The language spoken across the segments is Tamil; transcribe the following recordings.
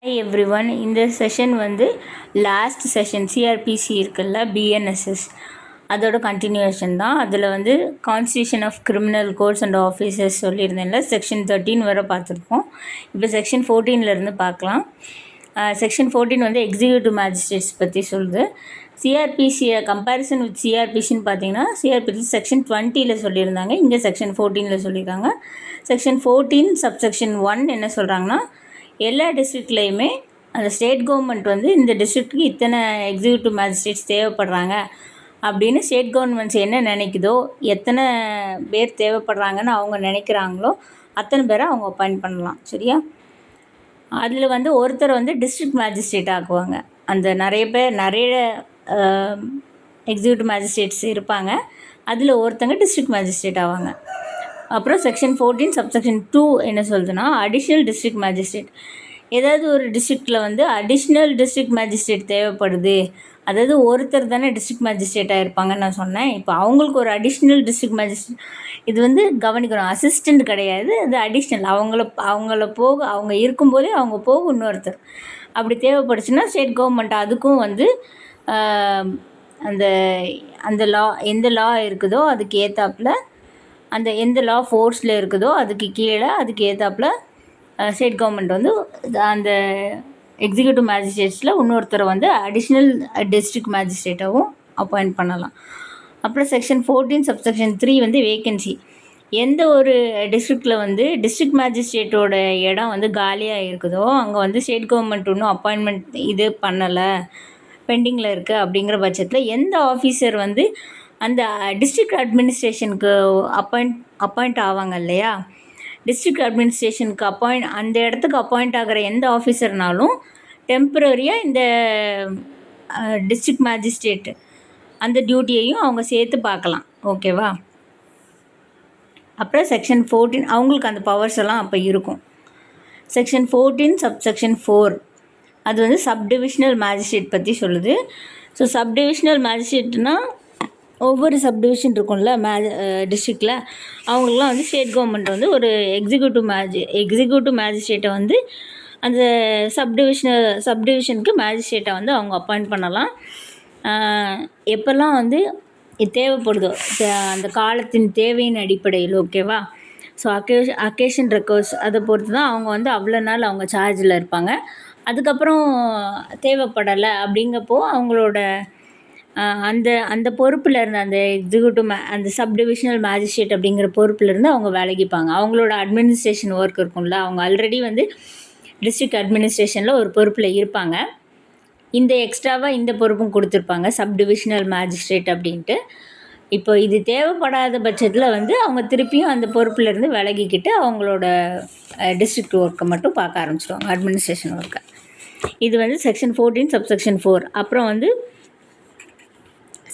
Hi everyone. இந்த செஷன் வந்து லாஸ்ட் செஷன் சிஆர்பிசி இருக்குல்ல, பிஎன்எஸ்எஸ், அதோட கண்டினியூஷன் தான். அதில் வந்து constitution of criminal courts and officers சொல்லியிருந்தேன்ல, செக்ஷன் 13 வரை பார்த்துருக்கோம். இப்போ செக்ஷன் 14 பார்க்கலாம். செக்ஷன் 14 வந்து எக்ஸிக்யூட்டிவ் மேஜிஸ்ட்ரேட்ஸ் பற்றி சொல்லுது. சிஆர்பிசியை கம்பேரிசன் வித் சிஆர்பிசின்னு பார்த்தீங்கன்னா, சிஆர்பிசி செக்ஷன் 20 சொல்லியிருந்தாங்க, இங்கே செக்ஷன் 14 சொல்லியிருக்காங்க. செக்ஷன் 14 சப்செக்ஷன் 1 என்ன சொல்கிறாங்கன்னா, எல்லா டிஸ்ட்ரிக்ட்லேயுமே அந்த ஸ்டேட் கவர்மெண்ட் வந்து இந்த டிஸ்ட்ரிக்ட்டுக்கு இத்தனை எக்ஸிக்யூட்டிவ் மேஜிஸ்ட்ரேட்ஸ் தேவைப்படுறாங்க அப்படின்னு ஸ்டேட் கவர்மெண்ட்ஸ் என்ன நினைக்குதோ, எத்தனை பேர் தேவைப்படுறாங்கன்னு அவங்க நினைக்கிறாங்களோ அத்தனை பேரை அவங்க அப்பாயிண்ட் பண்ணலாம். சரியா? அதில் வந்து ஒருத்தர் வந்து டிஸ்ட்ரிக்ட் மேஜிஸ்ட்ரேட் ஆக்குவாங்க. அந்த நிறைய எக்ஸிக்யூட்டிவ் மேஜிஸ்ட்ரேட்ஸ் இருப்பாங்க, அதில் ஒருத்தங்க டிஸ்ட்ரிக்ட் மேஜிஸ்ட்ரேட் ஆவாங்க. அப்புறம் செக்ஷன் 14 சப்செக்ஷன் 2 என்ன சொல்லுதுன்னா, அடிஷ்னல் டிஸ்ட்ரிக்ட் மேஜிஸ்ட்ரேட். ஏதாவது ஒரு டிஸ்ட்ரிக்டில் வந்து அடிஷ்னல் டிஸ்ட்ரிக்ட் மேஜிஸ்ட்ரேட் தேவைப்படுது, அதாவது ஒருத்தர் தானே டிஸ்ட்ரிக்ட் மேஜிஸ்ட்ரேட்டாக இருப்பாங்கன்னு நான் சொன்னேன். இப்போ அவங்களுக்கு ஒரு அடிஷ்னல் டிஸ்ட்ரிக்ட் மேஜிஸ்ட்ரேட், இது வந்து கவனிக்கணும், அசிஸ்டண்ட் கிடையாது, அது அடிஷ்னல். அவங்க இருக்கும்போதே அவங்க போக இன்னொருத்தர் அப்படி தேவைப்படுச்சுன்னா ஸ்டேட் கவர்மெண்ட் அதுக்கும் வந்து அந்த லா எந்த லா இருக்குதோ அதுக்கு ஏற்றாப்புல, அந்த எந்த லா ஃபோர்ஸில் இருக்குதோ அதுக்கு ஏற்றாப்புல ஸ்டேட் கவர்மெண்ட் வந்து அந்த எக்ஸிக்யூட்டிவ் மேஜிஸ்ட்ரேட்ஸில் இன்னொருத்தரை வந்து அடிஷ்னல் டிஸ்ட்ரிக்ட் மேஜிஸ்ட்ரேட்டாகவும் அப்பாயிண்ட் பண்ணலாம். அப்புறம் செக்ஷன் 14 சப்செக்ஷன் 3 வந்து வேக்கன்சி. எந்த ஒரு டிஸ்ட்ரிக்டில் வந்து டிஸ்ட்ரிக்ட் மேஜிஸ்ட்ரேட்டோட இடம் வந்து காலியாக இருக்குதோ அங்கே வந்து ஸ்டேட் கவர்மெண்ட் இன்னும் அப்பாயின்மெண்ட் இது பண்ணலை, பெண்டிங்கில் இருக்குது அப்படிங்கிற பட்சத்தில் எந்த ஆஃபீஸர் வந்து அந்த டிஸ்ட்ரிக்ட் அட்மினிஸ்ட்ரேஷனுக்கு அப்பாயிண்ட் ஆவாங்க இல்லையா, டிஸ்ட்ரிக்ட் அட்மினிஸ்ட்ரேஷனுக்கு அந்த இடத்துக்கு அப்பாயிண்ட் ஆகிற எந்த ஆஃபீஸர்னாலும் டெம்பரரியாக இந்த டிஸ்ட்ரிக்ட் மேஜிஸ்ட்ரேட் அந்த டியூட்டியையும் அவங்க சேர்த்து பார்க்கலாம். ஓகேவா? அப்புறம் செக்ஷன் 14 அவங்களுக்கு அந்த பவர்ஸ் எல்லாம் அப்போ இருக்கும். செக்ஷன் 14 சப்செக்ஷன் 4 அது வந்து சப்டிவிஷனல் மேஜிஸ்ட்ரேட் பற்றி சொல்லுது. ஸோ சப்டிவிஷனல் மேஜிஸ்ட்ரேட்னால் ஒவ்வொரு சப்டிவிஷன் இருக்கும்ல டிஸ்ட்ரிக்டில், அவங்களுக்குலாம் வந்து ஸ்டேட் கவர்மெண்ட் வந்து ஒரு எக்ஸிக்யூட்டிவ் மேஜிஸ்ட்ரேட்டை வந்து அந்த சப்டிவிஷனுக்கு மேஜிஸ்ட்ரேட்டை வந்து அவங்க அப்பாயிண்ட் பண்ணலாம். எப்போல்லாம் வந்து தேவைப்படுதோ அந்த காலத்தின் தேவையின் அடிப்படையில். ஓகேவா? ஸோ அக்கேஷன் ரெக்கர்ஸ் அதை பொறுத்து தான் அவங்க வந்து அவ்வளோ நாள் அவங்க சார்ஜில் இருப்பாங்க. அதுக்கப்புறம் தேவைப்படலை அப்படிங்கப்போ அவங்களோட அந்த பொறுப்பில் இருந்த அந்த அந்த சப்டிவிஷனல் மேஜிஸ்ட்ரேட் அப்படிங்கிற பொறுப்பிலேருந்து அவங்க விலகிப்பாங்க. அவங்களோட அட்மினிஸ்ட்ரேஷன் ஒர்க் இருக்கும்ல, அவங்க ஆல்ரெடி வந்து டிஸ்ட்ரிக்ட் அட்மினிஸ்ட்ரேஷனில் ஒரு பொறுப்பில் இருப்பாங்க, இந்த எக்ஸ்ட்ராவாக இந்த பொறுப்பும் கொடுத்துருப்பாங்க சப்டிவிஷனல் மேஜிஸ்ட்ரேட் அப்படின்ட்டு. இப்போ இது தேவைப்படாத பட்சத்தில் வந்து அவங்க திருப்பியும் அந்த பொறுப்பிலேருந்து விலகிக்கிட்டு அவங்களோட டிஸ்ட்ரிக்ட் ஒர்க்கை மட்டும் பார்க்க ஆரம்பிச்சிடுவாங்க, அட்மினிஸ்ட்ரேஷன் ஒர்க்கை. இது வந்து செக்ஷன் 14 சப்செக்ஷன் 4. அப்புறம் வந்து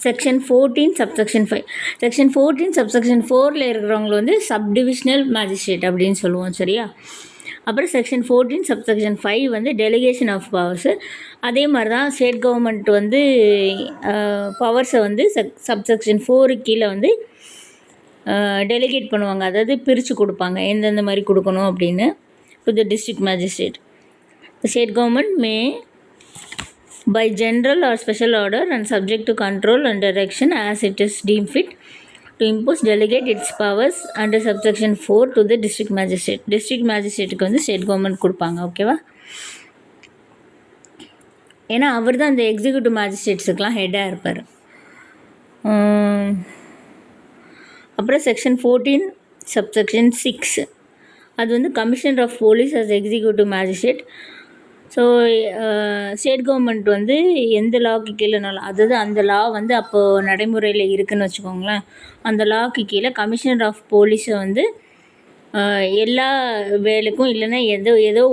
செக்ஷன் 14 சப்செக்ஷன் 5. செக்ஷன் 14 சப்செக்ஷன் 4 இருக்கிறவங்க வந்து சப்டிவிஷனல் மேஜிஸ்ட்ரேட் அப்படின்னு சொல்லுவோம். சரியா? அப்புறம் செக்ஷன் 14 சப்செக்ஷன் 5 வந்து டெலிகேஷன் ஆஃப் பவர்ஸு. அதே மாதிரி தான் ஸ்டேட் கவர்மெண்ட் வந்து பவர்ஸை வந்து சப்செக்ஷன் 4 கீழே வந்து டெலிகேட் பண்ணுவாங்க, அதாவது பிரித்து கொடுப்பாங்க எந்தெந்த மாதிரி கொடுக்கணும் அப்படின்னு. To the district magistrate, the state government may by general or special order and subject to control and direction as it is deemed fit to impose delegate its powers under subsection 4 to the district magistrate. district magistrateக்கு வந்து ஸ்டேட் கவர்மெண்ட் கொடுப்பாங்க. ஓகேவா? ஏன்னா அவர் தான் அந்த எக்ஸிக்யூட்டிவ் மேஜிஸ்ட்ரேட்ஸுக்கெலாம் ஹெட்டாக இருப்பார். அப்புறம் செக்ஷன் 14 சப்செக்ஷன் 6 அது வந்து commissioner of police as executive magistrate. So state government வந்து எந்த லாவுக்கு கீழேனாலும், அதாவது அந்த லா வந்து அப்போது நடைமுறையில் இருக்குதுன்னு வச்சுக்கோங்களேன், அந்த லாவுக்கு கீழே கமிஷனர் ஆஃப் போலீஸை வந்து எல்லா வேலைக்கும் இல்லைன்னா ஏதோ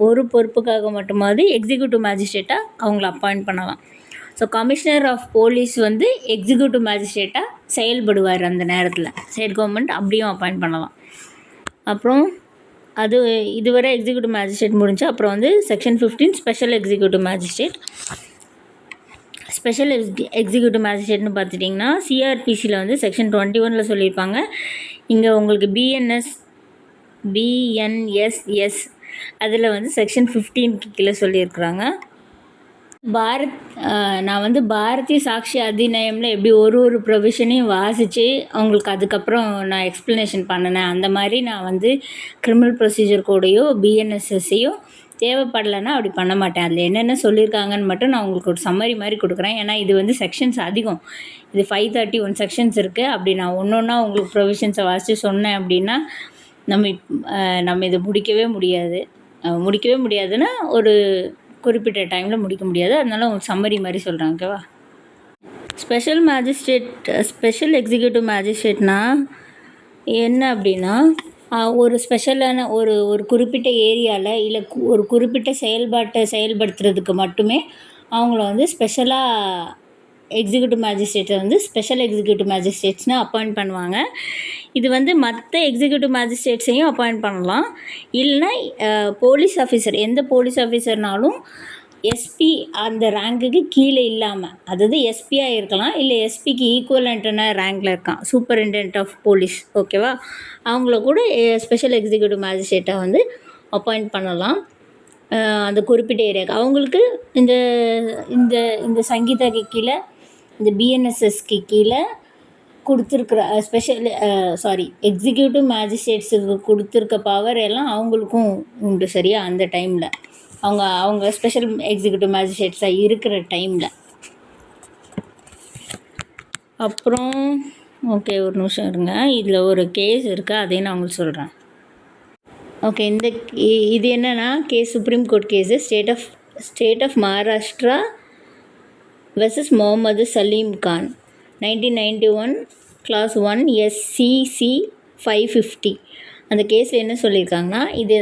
ஒரு பொறுப்புக்காக மட்டுமாவது எக்ஸிக்யூட்டிவ் மேஜிஸ்ட்ரேட்டாக அவங்கள அப்பாயிண்ட் பண்ணலாம். ஸோ கமிஷனர் ஆஃப் போலீஸ் வந்து எக்ஸிக்யூட்டிவ் மேஜிஸ்ட்ரேட்டாக செயல்படுவார் அந்த நேரத்தில், ஸ்டேட் கவர்மெண்ட் அப்படியும் அப்பாயிண்ட் பண்ணலாம். அப்புறம் இதுவரை எக்ஸிக்யூட்டிவ் மேஜிஸ்ட்ரேட் முடிஞ்சு. அப்புறம் வந்து section 15 special executive magistrate. Special executive மேஜிஸ்ட்ரேட்னு பார்த்துட்டிங்கன்னா சிஆர்பிசியில் வந்து செக்ஷன் 21 சொல்லியிருப்பாங்க. இங்கே உங்களுக்கு பிஎன்எஸ்எஸ் அதில் வந்து செக்ஷன் 15 கீழே சொல்லியிருக்கிறாங்க. நான் வந்து பாரதிய சாட்சி அதிநியமில் எப்படி ஒரு ப்ரொவிஷனையும் வாசித்து அவங்களுக்கு அதுக்கப்புறம் நான் எக்ஸ்ப்ளனேஷன் பண்ணினேன். அந்த மாதிரி நான் வந்து கிரிமினல் ப்ரொசீஜர் கோடையோ பிஎன்எஸ்எஸ்ஸையோ தேவைப்படலைன்னா அப்படி பண்ண மாட்டேன். அதில் என்னென்ன சொல்லியிருக்காங்கன்னு மட்டும் நான் உங்களுக்கு ஒரு சம்மரி மாதிரி கொடுக்குறேன். ஏன்னா இது வந்து செக்ஷன்ஸ் அதிகம். இது 531 செக்ஷன்ஸ் இருக்குது. அப்படி நான் ஒன்றா உங்களுக்கு ப்ரொவிஷன்ஸை வாசித்து சொன்னேன் அப்படின்னா நம்ம இதை முடிக்கவே முடியாதுன்னா ஒரு குறிப்பிட்ட டைமில் முடிக்க முடியாது. அதனால உங்களுக்கு சம்மரி மாதிரி சொல்கிறேன். ஓகேவா? ஸ்பெஷல் எக்ஸிக்யூட்டிவ் மேஜிஸ்ட்ரேட்னால் என்ன அப்படின்னா, ஒரு ஸ்பெஷலான ஒரு குறிப்பிட்ட ஏரியாவில் இல்லை ஒரு குறிப்பிட்ட செயல்பாட்டை செயல்படுத்துறதுக்கு மட்டுமே அவங்கள வந்து ஸ்பெஷலாக எக்ஸிக்யூட்டிவ் மேஜிஸ்ட்ரேட்டை வந்து ஸ்பெஷல் எக்ஸிக்யூட்டிவ் மேஜிஸ்ட்ரேட்ஸ்னு அப்பாயிண்ட் பண்ணுவாங்க. இது வந்து மற்ற எக்ஸிக்யூட்டிவ் மேஜிஸ்ட்ரேட்ஸையும் அப்பாயிண்ட் பண்ணலாம். இல்லைன்னா போலீஸ் ஆஃபீஸர், எந்த போலீஸ் ஆஃபீஸர்னாலும் எஸ்பி அந்த ரேங்க்குக்கு கீழே இல்லாமல், அதாவது எஸ்பியாக இருக்கலாம், இல்லை எஸ்பிக்கு ஈக்குவலண்ட்டான ரேங்கில் இருக்கான், சூப்பரிண்டென்டென்ட் ஆஃப் போலீஸ். ஓகேவா? அவங்கள கூட ஸ்பெஷல் எக்ஸிக்யூட்டிவ் மேஜிஸ்ட்ரேட்டை வந்து அப்பாயிண்ட் பண்ணலாம் அந்த குறிப்பிட்ட ஏரியாவுக்கு. அவங்களுக்கு இந்த இந்த இந்த சங்கீதாக்கு கீழே, இந்த பிஎன்எஸ்எஸ்க்கு கீழே கொடுத்துருக்குற எக்ஸிக்யூட்டிவ் மேஜிஸ்ட்ரேட்ஸுக்கு கொடுத்துருக்க பவர் எல்லாம் அவங்களுக்கும் உண்டு. சரியா? அந்த டைமில் அவங்க ஸ்பெஷல் எக்ஸிக்யூட்டிவ் மேஜிஸ்ட்ரேட்ஸாக இருக்கிற டைமில். அப்புறம் ஓகே, ஒரு நிமிஷம் இருங்க. இதில் ஒரு கேஸ் இருக்குது, அதையும் நான் உங்களுக்கு சொல்கிறேன். ஓகே, இது என்னென்னா case Supreme Court case state of Maharashtra versus Mohammed Salim Khan 1991 Class 1 SCC 550. அந்த கேஸில் என்ன சொல்லியிருக்காங்கன்னா, இது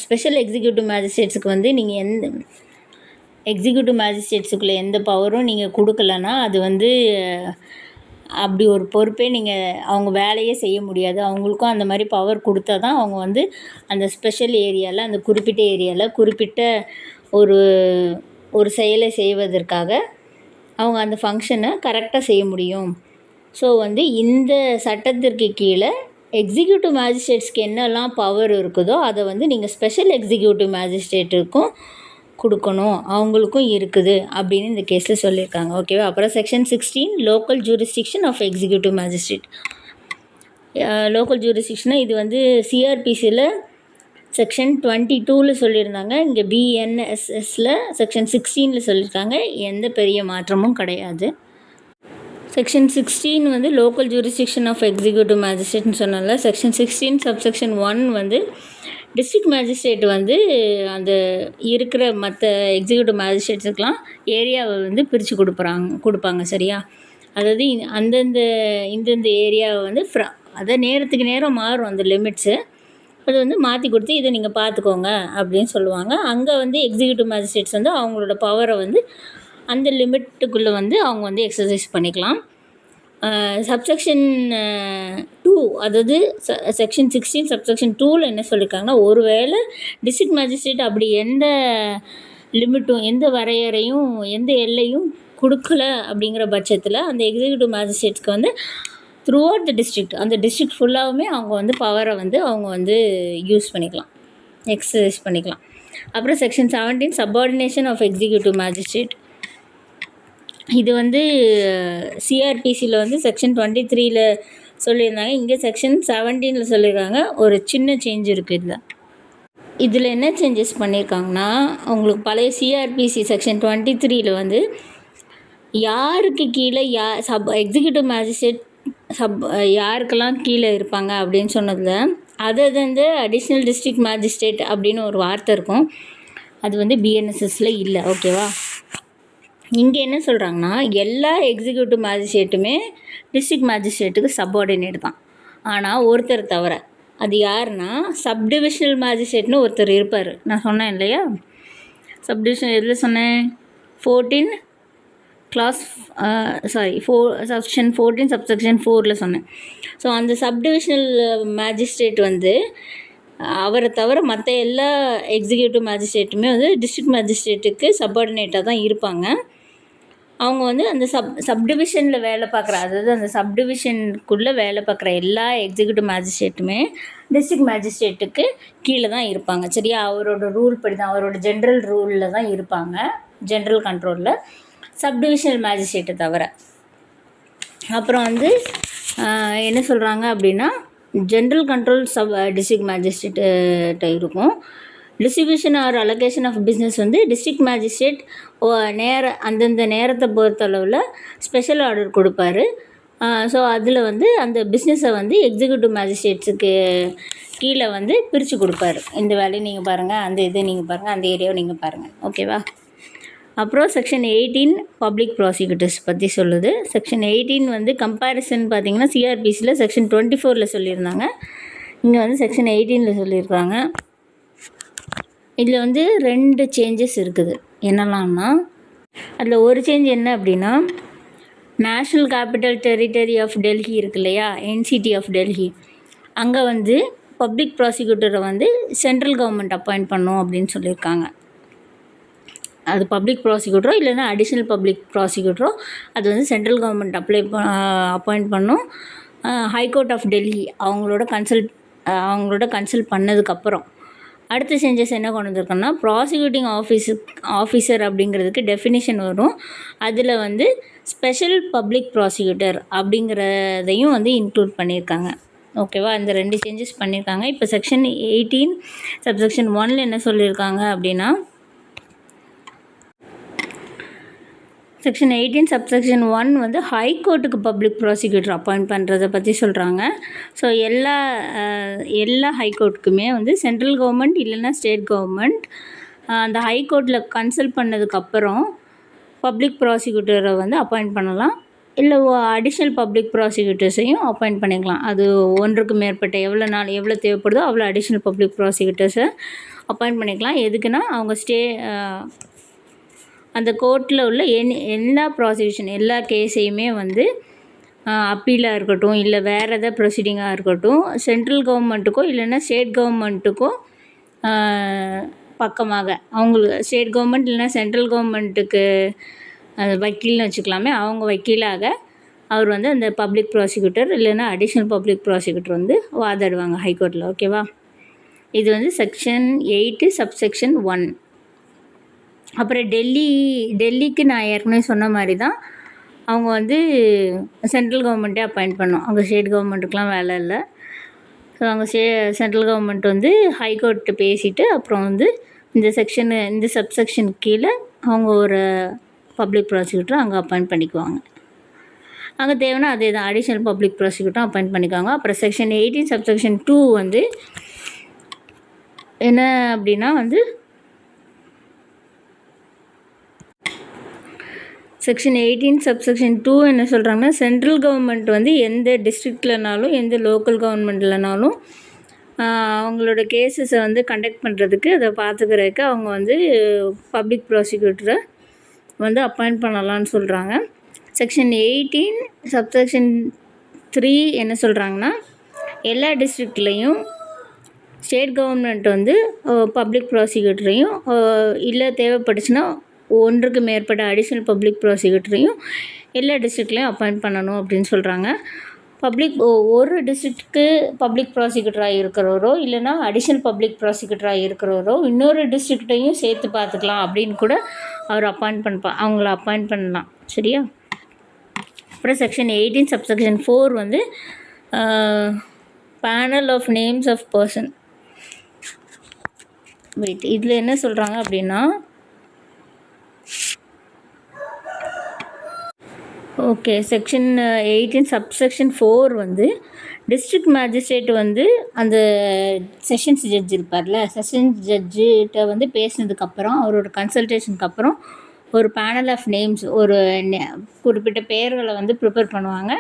ஸ்பெஷல் எக்ஸிக்யூட்டிவ் மேஜிஸ்ட்ரேட்ஸுக்கு வந்து நீங்கள் எக்ஸிக்யூட்டிவ் மேஜிஸ்ட்ரேட்ஸுக்குள்ளே எந்த பவரும் நீங்கள் கொடுக்கலன்னா அது வந்து அப்படி ஒரு பொறுப்பே அவங்க வேலையே செய்ய முடியாது. அவங்களுக்கும் அந்த மாதிரி பவர் கொடுத்தா தான் அவங்க வந்து அந்த ஸ்பெஷல் ஏரியாவில், அந்த குறிப்பிட்ட ஏரியாவில் குறிப்பிட்ட ஒரு செயலை செய்வதற்காக அவங்க அந்த ஃபங்க்ஷனை கரெக்டாக செய்ய முடியும். ஸோ வந்து இந்த சட்டத்திற்கு கீழே எக்ஸிக்யூட்டிவ் மேஜிஸ்ட்ரேட்ஸ்க்கு என்னெல்லாம் பவர் இருக்குதோ அதை வந்து நீங்கள் ஸ்பெஷல் எக்ஸிக்யூட்டிவ் மேஜிஸ்ட்ரேட்டுக்கும் கொடுக்கணும், அவங்களுக்கும் இருக்குது அப்படின்னு இந்த கேஸில் சொல்லியிருக்காங்க. ஓகேவா? அப்புறம் section 16 local jurisdiction of executive magistrate. Local ஜூரிஸ்டிக்ஷனாக இது வந்து சிஆர்பிசியில் செக்ஷன் 22 சொல்லியிருந்தாங்க. இங்கே பிஎன்எஸ்எஸில் செக்ஷன் 16 சொல்லியிருக்காங்க. எந்த பெரிய மாற்றமும் கிடையாது. செக்ஷன் 16 வந்து லோக்கல் ஜூரிஸ்டிக்ஷன் ஆஃப் எக்ஸிக்யூட்டிவ் மேஜிஸ்ட்ரேட்னு சொன்னால, செக்ஷன் 16 சப்செக்ஷன் 1 வந்து டிஸ்ட்ரிக்ட் மேஜிஸ்ட்ரேட் வந்து அந்த இருக்கிற மற்ற எக்ஸிக்யூட்டிவ் மேஜிஸ்ட்ரேட்ஸுக்கெலாம் ஏரியாவை வந்து பிரித்து கொடுப்பாங்க. சரியா? அதாவது இந்தந்த ஏரியாவை வந்து அதை நேரத்துக்கு நேரம் மாறும் அந்த லிமிட்ஸு. அது வந்து மாற்றி கொடுத்து இதை நீங்கள் பார்த்துக்கோங்க அப்படின்னு சொல்லுவாங்க. அங்கே வந்து எக்ஸிக்யூட்டிவ் மேஜிஸ்ட்ரேட்ஸ் வந்து அவங்களோட பவரை வந்து அந்த லிமிட்டுக்குள்ளே வந்து அவங்க வந்து எக்ஸசைஸ் பண்ணிக்கலாம். சப்செக்ஷன் 2, அதாவது செக்ஷன் 16 சப்செக்ஷன் 2ல் என்ன சொல்லியிருக்காங்கன்னா, ஒருவேளை டிஸ்ட்ரிக்ட் மேஜிஸ்ட்ரேட் அப்படி எந்த லிமிட்டும் எந்த வரையறையும் எந்த எல்லையும் கொடுக்கல அப்படிங்கிற பட்சத்தில் அந்த எக்ஸிக்யூட்டிவ் மேஜிஸ்ட்ரேட்ஸ்க்கு வந்து த்ரூ அவுட் த டிஸ்ட்ரிக்ட், அந்த டிஸ்ட்ரிக்ட் ஃபுல்லாகவுமே அவங்க வந்து பவரை வந்து அவங்க வந்து யூஸ் பண்ணிக்கலாம், எக்ஸசைஸ் பண்ணிக்கலாம். அப்புறம் செக்ஷன் 17 சப்பார்டினேஷன் ஆஃப் எக்ஸிக்யூட்டிவ் மேஜிஸ்ட்ரேட். இது வந்து சிஆர்பிசியில் வந்து செக்ஷன் 23ல் சொல்லியிருந்தாங்க. இங்கே செக்ஷன் 17ல் சொல்லியிருக்காங்க. ஒரு சின்ன சேஞ்ச் இருக்குது. இதில் என்ன சேஞ்சஸ் பண்ணியிருக்காங்கன்னா, உங்களுக்கு பழைய சிஆர்பிசி செக்ஷன் 23ல் வந்து யாருக்கு கீழே எக்ஸிக்யூட்டிவ் மேஜிஸ்ட்ரேட் யாருக்கெல்லாம் கீழே இருப்பாங்க அப்படின்னு சொன்னதில் அது வந்து அடிஷ்னல் டிஸ்ட்ரிக்ட் மேஜிஸ்ட்ரேட் அப்படின்னு ஒரு வார்த்தை இருக்கும். அது வந்து பிஎன்எஸ்எஸில் இல்லை. ஓகேவா? இங்கே என்ன சொல்கிறாங்கன்னா, எல்லா எக்ஸிக்யூட்டிவ் மேஜிஸ்ட்ரேட்டுமே டிஸ்ட்ரிக்ட் மேஜிஸ்ட்ரேட்டுக்கு சப்பார்டினேட் தான். ஆனால் ஒருத்தர் தவிர, அது யாருன்னா சப்டிவிஷனல் மேஜிஸ்ட்ரேட்னு ஒருத்தர் இருப்பார். நான் சொன்னேன் இல்லையா? சப்டிவிஷன் எதில் சொன்னேன்? 14 செக்ஷன் 14 சப்செக்ஷன் 4ல் சொன்னேன். ஸோ அந்த சப்டிவிஷனல் மேஜிஸ்ட்ரேட் வந்து அவரை தவிர மற்ற எல்லா எக்ஸிக்யூட்டிவ் மேஜிஸ்ட்ரேட்டுமே வந்து டிஸ்ட்ரிக்ட் மேஜிஸ்ட்ரேட்டுக்கு சப்பார்டினேட்டாக தான் இருப்பாங்க. அவங்க வந்து அந்த சப்டிவிஷனில் வேலை பார்க்குற, அதாவது அந்த சப்டிவிஷனுக்குள்ளே வேலை பார்க்குற எல்லா எக்ஸிக்யூட்டிவ் மேஜிஸ்ட்ரேட்டுமே டிஸ்ட்ரிக்ட் மேஜிஸ்ட்ரேட்டுக்கு கீழே தான் இருப்பாங்க. சரியா? அவரோட ரூல் படி தான், அவரோட ஜென்ரல் ரூலில் தான் இருப்பாங்க, ஜென்ரல் கண்ட்ரோலில், சப்டிவிஷனல் மேஜிஸ்ட்ரேட்டை தவிர. அப்புறம் வந்து என்ன சொல்கிறாங்க அப்படின்னா, ஜென்ரல் கண்ட்ரோல் டிஸ்ட்ரிக்ட் மேஜிஸ்ட்ரேட்ட இருக்கும். Distribution or allocation of business வந்து டிஸ்ட்ரிக்ட் மேஜிஸ்ட்ரேட் அந்தந்த நேரத்தை பொறுத்தளவில் ஸ்பெஷல் ஆர்டர் கொடுப்பாரு. ஸோ அதில் வந்து அந்த பிஸ்னஸை வந்து எக்ஸிக்யூட்டிவ் மேஜிஸ்ட்ரேட்ஸுக்கு கீழே வந்து பிரித்து கொடுப்பாரு. இந்த வேலையை நீங்கள் பாருங்கள், அந்த இதை நீங்கள் பாருங்கள், அந்த ஏரியாவை நீங்கள் பாருங்கள். ஓகேவா? அப்புறம் செக்ஷன் 18 பப்ளிக் ப்ராசிக்யூட்டர்ஸ் பற்றி சொல்லுது. செக்ஷன் 18 வந்து கம்பேரிசன் பார்த்திங்கன்னா சிஆர்பிசியில் செக்ஷன் 24 சொல்லியிருந்தாங்க, இங்கே வந்து செக்ஷன் 18 சொல்லியிருக்காங்க. இதில் வந்து 2 சேஞ்சஸ் இருக்குது. என்னெல்லாம்னா, அதில் ஒரு சேஞ்ச் என்ன அப்படின்னா, national capital territory of Delhi இருக்கு இல்லையா, என்சிடி ஆஃப் டெல்லி, அங்கே வந்து பப்ளிக் ப்ராசிக்யூட்டரை வந்து சென்ட்ரல் கவர்மெண்ட் அப்பாயிண்ட் பண்ணும் அப்படின்னு சொல்லியிருக்காங்க. அது பப்ளிக் ப்ராசிக்யூட்டரோ இல்லைன்னா அடிஷ்னல் பப்ளிக் ப்ராசிக்யூட்டரோ அது வந்து சென்ட்ரல் கவர்மெண்ட் அப்பாயிண்ட் பண்ணும். ஹைகோர்ட் ஆஃப் டெல்லி அவங்களோட கன்சல்ட் பண்ணதுக்கப்புறம் அடுத்த சேஞ்சஸ் என்ன கொண்டு வந்திருக்கோன்னா, ப்ராசிக்யூட்டிங் ஆஃபீஸர் அப்படிங்கிறதுக்கு டெஃபினிஷன் வரும். அதில் வந்து ஸ்பெஷல் பப்ளிக் ப்ராசிக்யூட்டர் அப்படிங்கிறதையும் வந்து இன்க்ளூட் பண்ணியிருக்காங்க. ஓகேவா? இந்த 2 சேஞ்சஸ் பண்ணியிருக்காங்க. இப்போ செக்ஷன் 18 சப்செக்ஷன் 1 என்ன சொல்லியிருக்காங்க அப்படின்னா, செக்ஷன் 18 சப்செக்ஷன் 1 வந்து ஹைகோர்ட்டுக்கு பப்ளிக் ப்ராசிக்யூட்டர் அப்பாயிண்ட் பண்ணுறதை பற்றி சொல்கிறாங்க. ஸோ எல்லா ஹைகோர்ட்டுக்குமே வந்து சென்ட்ரல் கவர்மெண்ட் இல்லைன்னா ஸ்டேட் கவர்மெண்ட் அந்த ஹைகோர்ட்டில் கன்சல்ட் பண்ணதுக்கப்புறம் பப்ளிக் ப்ராசிக்யூட்டரை வந்து அப்பாயிண்ட் பண்ணலாம், இல்லை அடிஷ்னல் பப்ளிக் ப்ராசிக்யூட்டர்ஸையும் அப்பாயிண்ட் பண்ணிக்கலாம். அது ஒன்றுக்கு மேற்பட்ட எவ்வளோ தேவைப்படுதோ அவ்வளோ அடிஷ்னல் பப்ளிக் ப்ராசிக்யூட்டர்ஸை அப்பாயிண்ட் பண்ணிக்கலாம். எதுக்குன்னா, அவங்க அந்த கோர்ட்டில் உள்ள எல்லா ப்ராசிக்யூஷன் எல்லா கேஸையுமே வந்து அப்பீலாக இருக்கட்டும், இல்லை வேறு எதாவது ப்ரொசீடிங்காக இருக்கட்டும், சென்ட்ரல் கவர்மெண்ட்டுக்கோ இல்லைன்னா ஸ்டேட் கவர்மெண்ட்டுக்கோ பக்கமாக ஸ்டேட் கவர்மெண்ட் இல்லைன்னா சென்ட்ரல் கவர்மெண்ட்டுக்கு வக்கீல்னு வச்சுக்கலாமே, அவங்க வக்கீலாக அவர் வந்து அந்த பப்ளிக் ப்ராசிக்யூட்டர் இல்லைன்னா அடிஷ்னல் பப்ளிக் ப்ராசிக்யூட்டர் வந்து வாதாடுவாங்க ஹைகோர்ட்டில். ஓகேவா? இது வந்து செக்ஷன் 8 சப்செக்ஷன் 1. அப்புறம் டெல்லிக்கு நான் ஏற்கனவே சொன்ன மாதிரி தான் அவங்க வந்து சென்ட்ரல் கவர்மெண்ட்டே அப்பாயிண்ட் பண்ணோம். அவங்க ஸ்டேட் கவர்மெண்ட்டுக்கெலாம் வேலை இல்லை. ஸோ அவங்க சென்ட்ரல் கவர்மெண்ட் வந்து ஹைகோர்ட்டு பேசிவிட்டு அப்புறம் வந்து இந்த சப்செக்ஷன் கீழே அவங்க ஒரு பப்ளிக் ப்ராசிக்யூட்டர் அங்கே அப்பாயிண்ட் பண்ணிக்குவாங்க. அங்கே தேவைன்னா அதே தான் அடிஷ்னல் பப்ளிக் ப்ராசிக்யூட்டரும் அப்பாயிண்ட் பண்ணிக்குவாங்க. அப்புறம் செக்ஷன் 18 சப்செக்ஷன் 2 வந்து என்ன அப்படின்னா வந்து, செக்ஷன் 18 சப்செக்ஷன் 2 என்ன சொல்கிறாங்கன்னா, சென்ட்ரல் கவர்மெண்ட் வந்து எந்த டிஸ்ட்ரிக்ட்லனாலும் எந்த லோக்கல் கவர்மெண்ட்லனாலும் அவங்களோட கேஸஸை வந்து கண்டக்ட் பண்ணுறதுக்கு, அதை பார்த்துக்கிறதுக்கு அவங்க வந்து பப்ளிக் ப்ராசிக்யூட்டரை வந்து அப்பாயிண்ட் பண்ணலான்னு சொல்கிறாங்க. செக்ஷன் 18 சப்செக்ஷன் 3 என்ன சொல்கிறாங்கன்னா, எல்லா டிஸ்ட்ரிக்ட்லேயும் ஸ்டேட் கவர்மெண்ட் வந்து பப்ளிக் ப்ராசிக்யூட்டரையும் இல்லை தேவைப்பட்டுச்சுன்னா ஒன்றுக்கு மேற்பட்ட அடிஷ்னல் பப்ளிக் ப்ராசிக்யூட்டரையும் எல்லா டிஸ்ட்ரிக்ட்லேயும் அப்பாயிண்ட் பண்ணணும் அப்படின்னு சொல்கிறாங்க. ஒரு டிஸ்ட்ரிக்ட்டுக்கு பப்ளிக் ப்ராசிக்யூட்டராக இருக்கிறவரோ இல்லைன்னா அடிஷ்னல் பப்ளிக் ப்ராசிக்யூட்டராக இருக்கிறவரோ இன்னொரு டிஸ்ட்ரிக்ட்டையும் சேர்த்து பார்த்துக்கலாம் அப்படின்னு கூட அவர் அவங்கள அப்பாயிண்ட் பண்ணலாம். சரியா? அப்புறம் செக்ஷன் 18 சப்செக்ஷன் 4 வந்து panel of names of person. இதில் என்ன சொல்கிறாங்க அப்படின்னா, ஓகே, செக்ஷன் 18 சப்செக்ஷன் 4 வந்து டிஸ்ட்ரிக்ட் மேஜிஸ்ட்ரேட் வந்து அந்த செஷன்ஸ் ஜட்ஜ் இருப்பார்ல, செஷன்ஸ் ஜட்ஜிட்ட வந்து பேசினதுக்கப்புறம் அவரோட கன்சல்டேஷனுக்கு அப்புறம் ஒரு பேனல் ஆஃப் நேம்ஸ், ஒரு குறிப்பிட்ட பெயர்களை வந்து ப்ரிப்பேர் பண்ணுவாங்க.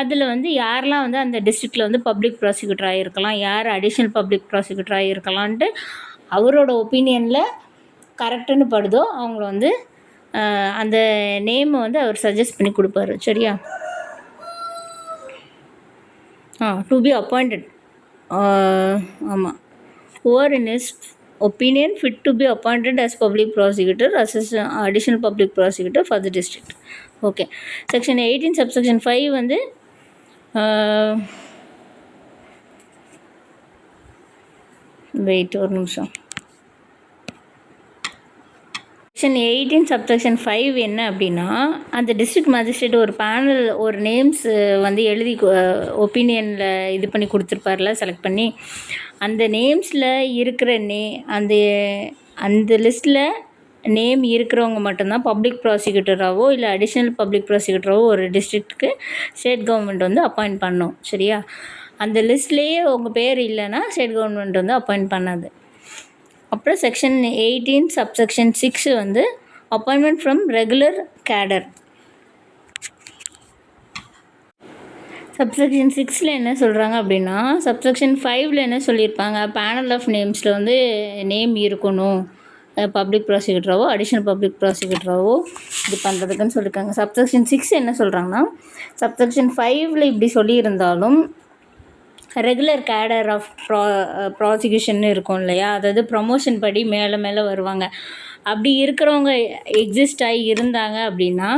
அதில் வந்து யாரெல்லாம் வந்து அந்த டிஸ்ட்ரிக்டில் வந்து பப்ளிக் ப்ராசிக்யூட்டராக இருக்கலாம், யார் அடிஷ்னல் பப்ளிக் ப்ராசிக்யூட்டராக இருக்கலான்ட்டு அவரோட ஒப்பீனியனில் கரெக்டுன்னு படுதோ அவங்கள வந்து அந்த நேமை வந்து அவர் சஜஸ்ட் பண்ணி கொடுப்பாரு. சரியா? To be appointed. ஆமாம், over in is opinion fit to be appointed as public prosecutor, assistant additional public prosecutor for the district. Okay, section 18 subsection 5 வந்து வெயிட் ஒரு நிமிஷம். செக்ஷன் 18 சப்செக்ஷன் 5 என்ன அப்படின்னா, அந்த டிஸ்ட்ரிக்ட் மேஜிஸ்ட்ரேட் ஒரு பேனல் ஒரு நேம்ஸ் வந்து எழுதி ஒப்பீனியனில் இது பண்ணி கொடுத்துருப்பார்ல, செலக்ட் பண்ணி அந்த நேம்ஸில் இருக்கிற அந்த அந்த லிஸ்ட்டில் நேம் இருக்கிறவங்க மட்டும்தான் பப்ளிக் ப்ராசிக்யூட்டராகவோ இல்லை அடிஷ்னல் பப்ளிக் ப்ராசிக்யூட்டராகவோ ஒரு டிஸ்ட்ரிக்ட்டுக்கு ஸ்டேட் கவர்மெண்ட் வந்து அப்பாயிண்ட் பண்ணும். சரியா? அந்த லிஸ்ட்லேயே உங்கள் பேர் இல்லைன்னா ஸ்டேட் கவர்மெண்ட் வந்து அப்பாயிண்ட் பண்ணாது. அப்புறம் செக்ஷன் 18 சப்செக்ஷன் 6 வந்து appointment from regular cadre. Subsection 6ல் என்ன சொல்கிறாங்க அப்படின்னா, சப்செக்ஷன் 5ல் என்ன சொல்லியிருப்பாங்க, பேனல் ஆஃப் நேம்ஸில் வந்து நேம் இருக்கணும் பப்ளிக் ப்ராசிக்யூட்டராகவோ அடிஷ்னல் பப்ளிக் ப்ராசிக்யூட்டராகவோ இது பண்ணுறதுக்குன்னு சொல்லியிருக்காங்க. சப்செக்ஷன் 6 என்ன சொல்கிறாங்கன்னா, சப்செக்ஷன் 5ல் இப்படி சொல்லியிருந்தாலும் ரெகுலர் கேடர் ஆஃப் ப்ராசிக்யூஷன் இருக்கும் இல்லையா, அதாவது ப்ரமோஷன் படி மேலே மேலே வருவாங்க. அப்படி இருக்கிறவங்க எக்ஸிஸ்ட் ஆகி இருந்தாங்க அப்படின்னா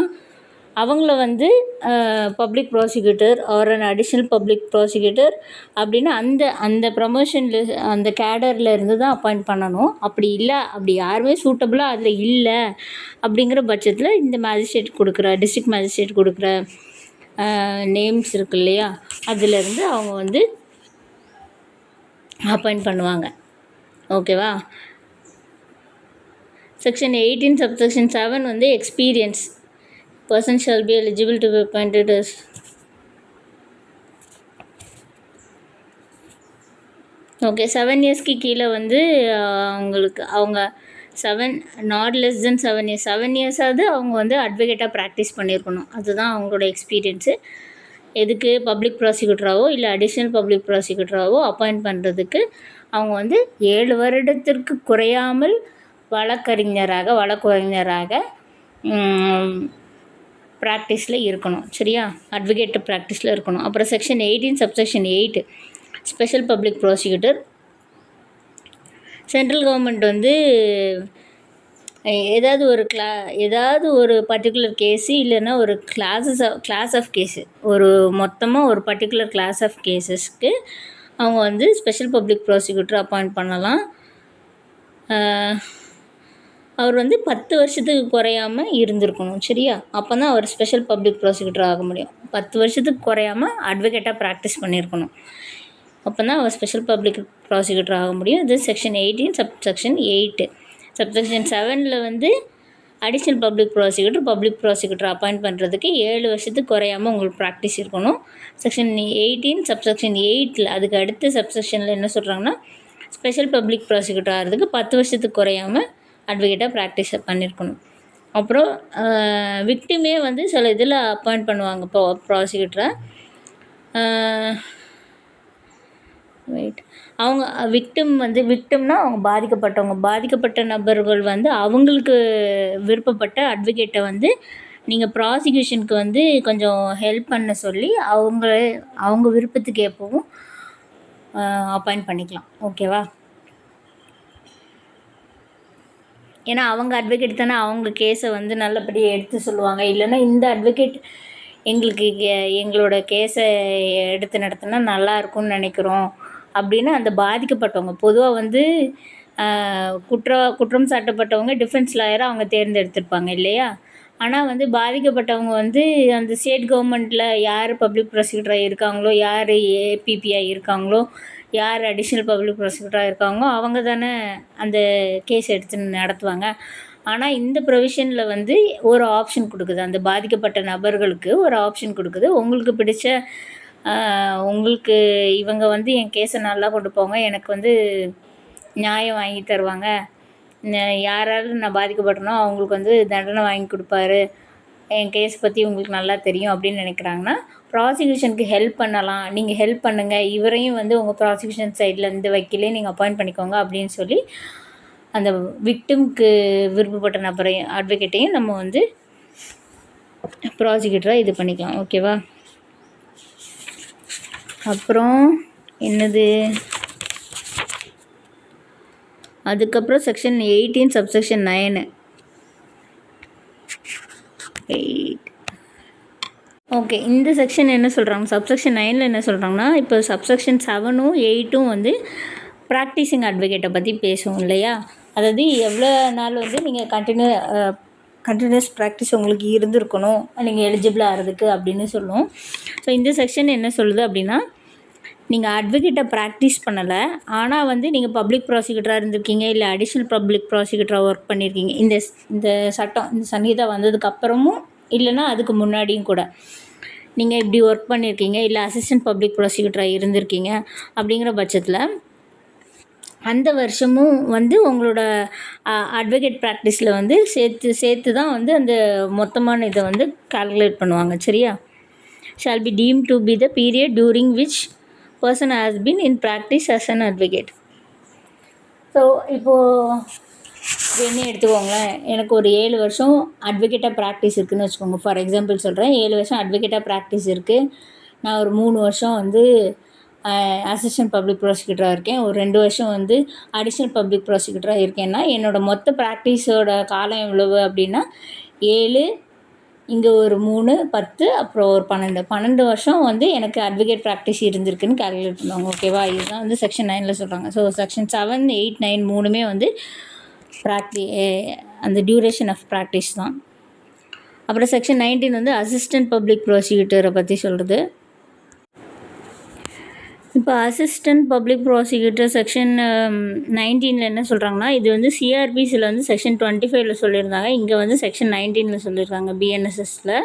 அவங்கள வந்து public prosecutor or an additional public prosecutor அப்படின்னு அந்த அந்த ப்ரமோஷனில் அந்த கேடரில் இருந்து தான் அப்பாயிண்ட் பண்ணணும். அப்படி இல்லை, அப்படி யாருமே சூட்டபுளாக அதில் இல்லை அப்படிங்கிற பட்சத்தில் இந்த மேஜிஸ்ட்ரேட் கொடுக்குற டிஸ்ட்ரிக்ட் மேஜிஸ்ட்ரேட் கொடுக்குற நேம்ஸ் இருக்கு இல்லையா, அதிலேருந்து அவங்க வந்து அப்பாயிண்ட் பண்ணுவாங்க. ஓகேவா? செக்ஷன் 18 சப்செக்ஷன் 7 வந்து experience. Person shall be eligible to be appointed us okay 7 இயர்ஸ்க்கு கீழே வந்து அவங்களுக்கு அவங்க 7 நாட் லெஸ் தென் 7 இயர்ஸ் 7 இயர்ஸாவது அவங்க வந்து அட்வொகேட்டாக ப்ராக்டிஸ் பண்ணியிருக்கணும். அதுதான் அவங்களோட எக்ஸ்பீரியன்ஸு. எதுக்கு பப்ளிக் ப்ராசிக்யூட்டராகவோ இல்லை அடிஷ்னல் பப்ளிக் ப்ராசிக்யூட்டராகவோ அப்பாயிண்ட் பண்ணுறதுக்கு அவங்க வந்து 7 வருடத்திற்கு குறையாமல் வழக்கறிஞராக ப்ராக்டிஸில் இருக்கணும். சரியா? அட்வொகேட் ப்ராக்டிஸில் இருக்கணும். அப்புறம் section 18 subsection 8 special public prosecutor. Central government வந்து ஏதாவது ஒரு பர்டிகுலர் கேஸு இல்லைன்னா ஒரு கிளாஸ் ஆஃப் கேஸு மொத்தமாக ஒரு பர்டிகுலர் கிளாஸ் ஆஃப் கேஸஸ்க்கு அவங்க வந்து ஸ்பெஷல் பப்ளிக் ப்ராசிக்யூட்டர் அப்பாயிண்ட் பண்ணலாம். அவர் வந்து 10 வருஷத்துக்கு குறையாமல் இருந்திருக்கணும். சரியா? அப்போ தான் அவர் ஸ்பெஷல் பப்ளிக் ப்ராசிக்யூட்டர் ஆக முடியும். 10 வருஷத்துக்கு குறையாமல் அட்வொகேட்டாக ப்ராக்டிஸ் பண்ணியிருக்கணும். அப்போ தான் அவர் ஸ்பெஷல் பப்ளிக் ப்ராசிக்யூட்டர் ஆக முடியும். இது செக்ஷன் 18 சப்செக்ஷன் 8. சப்செக்ஷன் 7ல் வந்து அடிஷ்னல் பப்ளிக் ப்ராசிக்யூட்டர் அப்பாயிண்ட் பண்ணுறதுக்கு 7 வருஷத்துக்கு குறையாமல் உங்களுக்கு ப்ராக்டிஸ் இருக்கணும். செக்ஷன் 18 சப்செக்ஷன் 8ல் அதுக்கு அடுத்த சப்செக்ஷனில் என்ன சொல்கிறாங்கன்னா, ஸ்பெஷல் பப்ளிக் ப்ராசிக்யூட்டர் ஆகிறதுக்கு 10 வருஷத்துக்கு குறையாமல் அட்வொகேட்டாக ப்ராக்டிஸ் பண்ணியிருக்கணும். அப்புறம் விக்டிமே வந்து சில இதில் அப்பாயிண்ட் பண்ணுவாங்க ப்ராசிக்யூட்டரை. அவங்க விக்டிம்னா அவங்க பாதிக்கப்பட்ட நபர்கள் வந்து அவங்களுக்கு விருப்பப்பட்ட அட்வொகேட்டை வந்து நீங்கள் ப்ராசிக்யூஷனுக்கு வந்து கொஞ்சம் ஹெல்ப் பண்ண சொல்லி அவங்க விருப்பத்துக்கு எப்பவும் அப்பாயிண்ட் பண்ணிக்கலாம். ஓகேவா? ஏன்னா அவங்க அட்வொகேட் தானே, அவங்க கேஸை வந்து நல்லபடியாக எடுத்து சொல்லுவாங்க. இல்லைன்னா இந்த அட்வொகேட் எங்களோட கேஸை எடுத்து நடத்தினா நல்லா இருக்கும்னு நினைக்கிறோம் அப்படின்னு அந்த பாதிக்கப்பட்டவங்க பொதுவாக வந்து குற்றம் சாட்டப்பட்டவங்க டிஃபென்ஸ் லாயராக அவங்க தேர்ந்தெடுத்திருப்பாங்க இல்லையா. ஆனால் வந்து பாதிக்கப்பட்டவங்க வந்து அந்த ஸ்டேட் கவர்மெண்ட்டில் யார் பப்ளிக் ப்ராசிக்யூட்டராக இருக்காங்களோ, யார் ஏபிபிஐ இருக்காங்களோ, யார் அடிஷ்னல் பப்ளிக் ப்ராசிக்யூட்டராக இருக்காங்களோ அவங்க தானே அந்த கேஸ் எடுத்து நடத்துவாங்க. ஆனால் இந்த ப்ரொவிஷனில் வந்து ஒரு ஆப்ஷன் கொடுக்குது, அந்த பாதிக்கப்பட்ட நபர்களுக்கு ஒரு ஆப்ஷன் கொடுக்குது. உங்களுக்கு பிடிச்ச உங்களுக்கு இவங்க வந்து என் கேஸை நல்லா கொண்டு போங்க, எனக்கு வந்து நியாயம் வாங்கி தருவாங்க, யாராவது நான் பாதிக்கப்பட்டனோ அவங்களுக்கு வந்து தண்டனை வாங்கி கொடுப்பாரு, என் கேஸ் பற்றி உங்களுக்கு நல்லா தெரியும் அப்படின்னு நினைக்கிறாங்கன்னா ப்ராசிக்யூஷனுக்கு ஹெல்ப் பண்ணலாம். நீங்கள் ஹெல்ப் பண்ணுங்கள், இவரையும் வந்து உங்கள் ப்ராசிக்யூஷன் சைடில் இந்த வக்கீலே நீங்கள் அப்பாயிண்ட் பண்ணிக்கோங்க அப்படின்னு சொல்லி அந்த விக்டிம்க்கு விருப்பப்பட்ட நபரையும் அட்வொகேட்டையும் நம்ம வந்து ப்ராசிக்யூட்டராக இது பண்ணிக்கலாம். ஓகேவா? அப்புறம் என்னது, அதுக்கப்புறம் செக்ஷன் 18 சப்செக்ஷன் 9. ஓகே, இந்த செக்ஷன் என்ன சொல்கிறாங்க, சப்செக்ஷன் 9ல் என்ன சொல்கிறாங்கன்னா, இப்போ சப்செக்ஷன் 7ம் 8ம் வந்து ப்ராக்டிஸிங் அட்வொகேட்டை பற்றி பேசுவோம் இல்லையா. அதாவது எவ்வளோ நாள் வந்து நீங்கள் கண்டினியூஸ் ப்ராக்டிஸ் உங்களுக்கு இருந்திருக்கணும் நீங்கள் எலிஜிபிள் ஆகிறதுக்கு அப்படின்னு சொல்லுவோம். ஸோ இந்த செக்ஷன் என்ன சொல்லுது அப்படின்னா, நீங்கள் அட்வொகேட்டை ப்ராக்டிஸ் பண்ணலை, ஆனால் வந்து நீங்கள் பப்ளிக் ப்ராசிக்யூட்டராக இருந்திருக்கீங்க, இல்லை அடிஷ்னல் பப்ளிக் ப்ராசிக்யூட்டராக ஒர்க் பண்ணியிருக்கீங்க, இந்த சட்டம் இந்த சங்கீதா வந்ததுக்கப்புறமும் இல்லைன்னா அதுக்கு முன்னாடியும் கூட நீங்கள் இப்படி ஒர்க் பண்ணியிருக்கீங்க, இல்லை அசிஸ்டன்ட் பப்ளிக் ப்ராசிக்யூட்டராக இருந்திருக்கீங்க அப்படிங்கிற பட்சத்தில் அந்த வருஷமும் வந்து உங்களோட அட்வொகேட் ப்ராக்டிஸில் வந்து சேர்த்து தான் வந்து அந்த மொத்தமான இதை வந்து கால்குலேட் பண்ணுவாங்க. சரியா? Shall be deemed to be the period during which person has been in practice as an advocate. So இப்போது என்ன எடுத்துக்கோங்களேன், எனக்கு ஒரு 7 வருஷம் அட்வொகேட்டாக ப்ராக்டிஸ் இருக்குதுன்னு வச்சுக்கோங்க. ஃபார் எக்ஸாம்பிள் சொல்கிறேன், 7 வருஷம் அட்வொகேட்டாக ப்ராக்டிஸ் இருக்குது. நான் ஒரு 3 வருஷம் வந்து அசிஸ்டன்ட் பப்ளிக் ப்ராசிக்யூட்டராக இருக்கேன், ஒரு 2 வருஷம் வந்து அடிஷ்னல் பப்ளிக் ப்ராசிக்யூட்டராக இருக்கேன்னா என்னோடய மொத்த ப்ராக்டிஸோட காலம் எவ்வளவு அப்படின்னா 7, இங்கே ஒரு 3, 10, அப்புறம் ஒரு 12 வருஷம் வந்து எனக்கு அட்வொகேட் ப்ராக்டிஸ் இருந்திருக்குன்னு கால்குலேட் பண்ணுவாங்க. ஓகேவா? இதுதான் வந்து செக்ஷன் 9ல் சொல்கிறாங்க. ஸோ செக்ஷன் 7, 8, 9 மூணுமே வந்து அந்த டியூரேஷன் ஆஃப் ப்ராக்டிஸ் தான். அப்புறம் செக்ஷன் 19 வந்து அசிஸ்டன்ட் பப்ளிக் ப்ராசிக்யூட்டரை பற்றி சொல்கிறது. இப்போ அசிஸ்டன்ட் பப்ளிக் ப்ராசிக்யூட்டர் செக்ஷன் 19ல் என்ன சொல்கிறாங்கன்னா, இது வந்து சிஆர்பிசியில் வந்து செக்ஷன் 25ல் சொல்லியிருந்தாங்க, இங்கே வந்து செக்ஷன் 19ல் சொல்லியிருக்காங்க. பிஎன்எஸ்எஸில்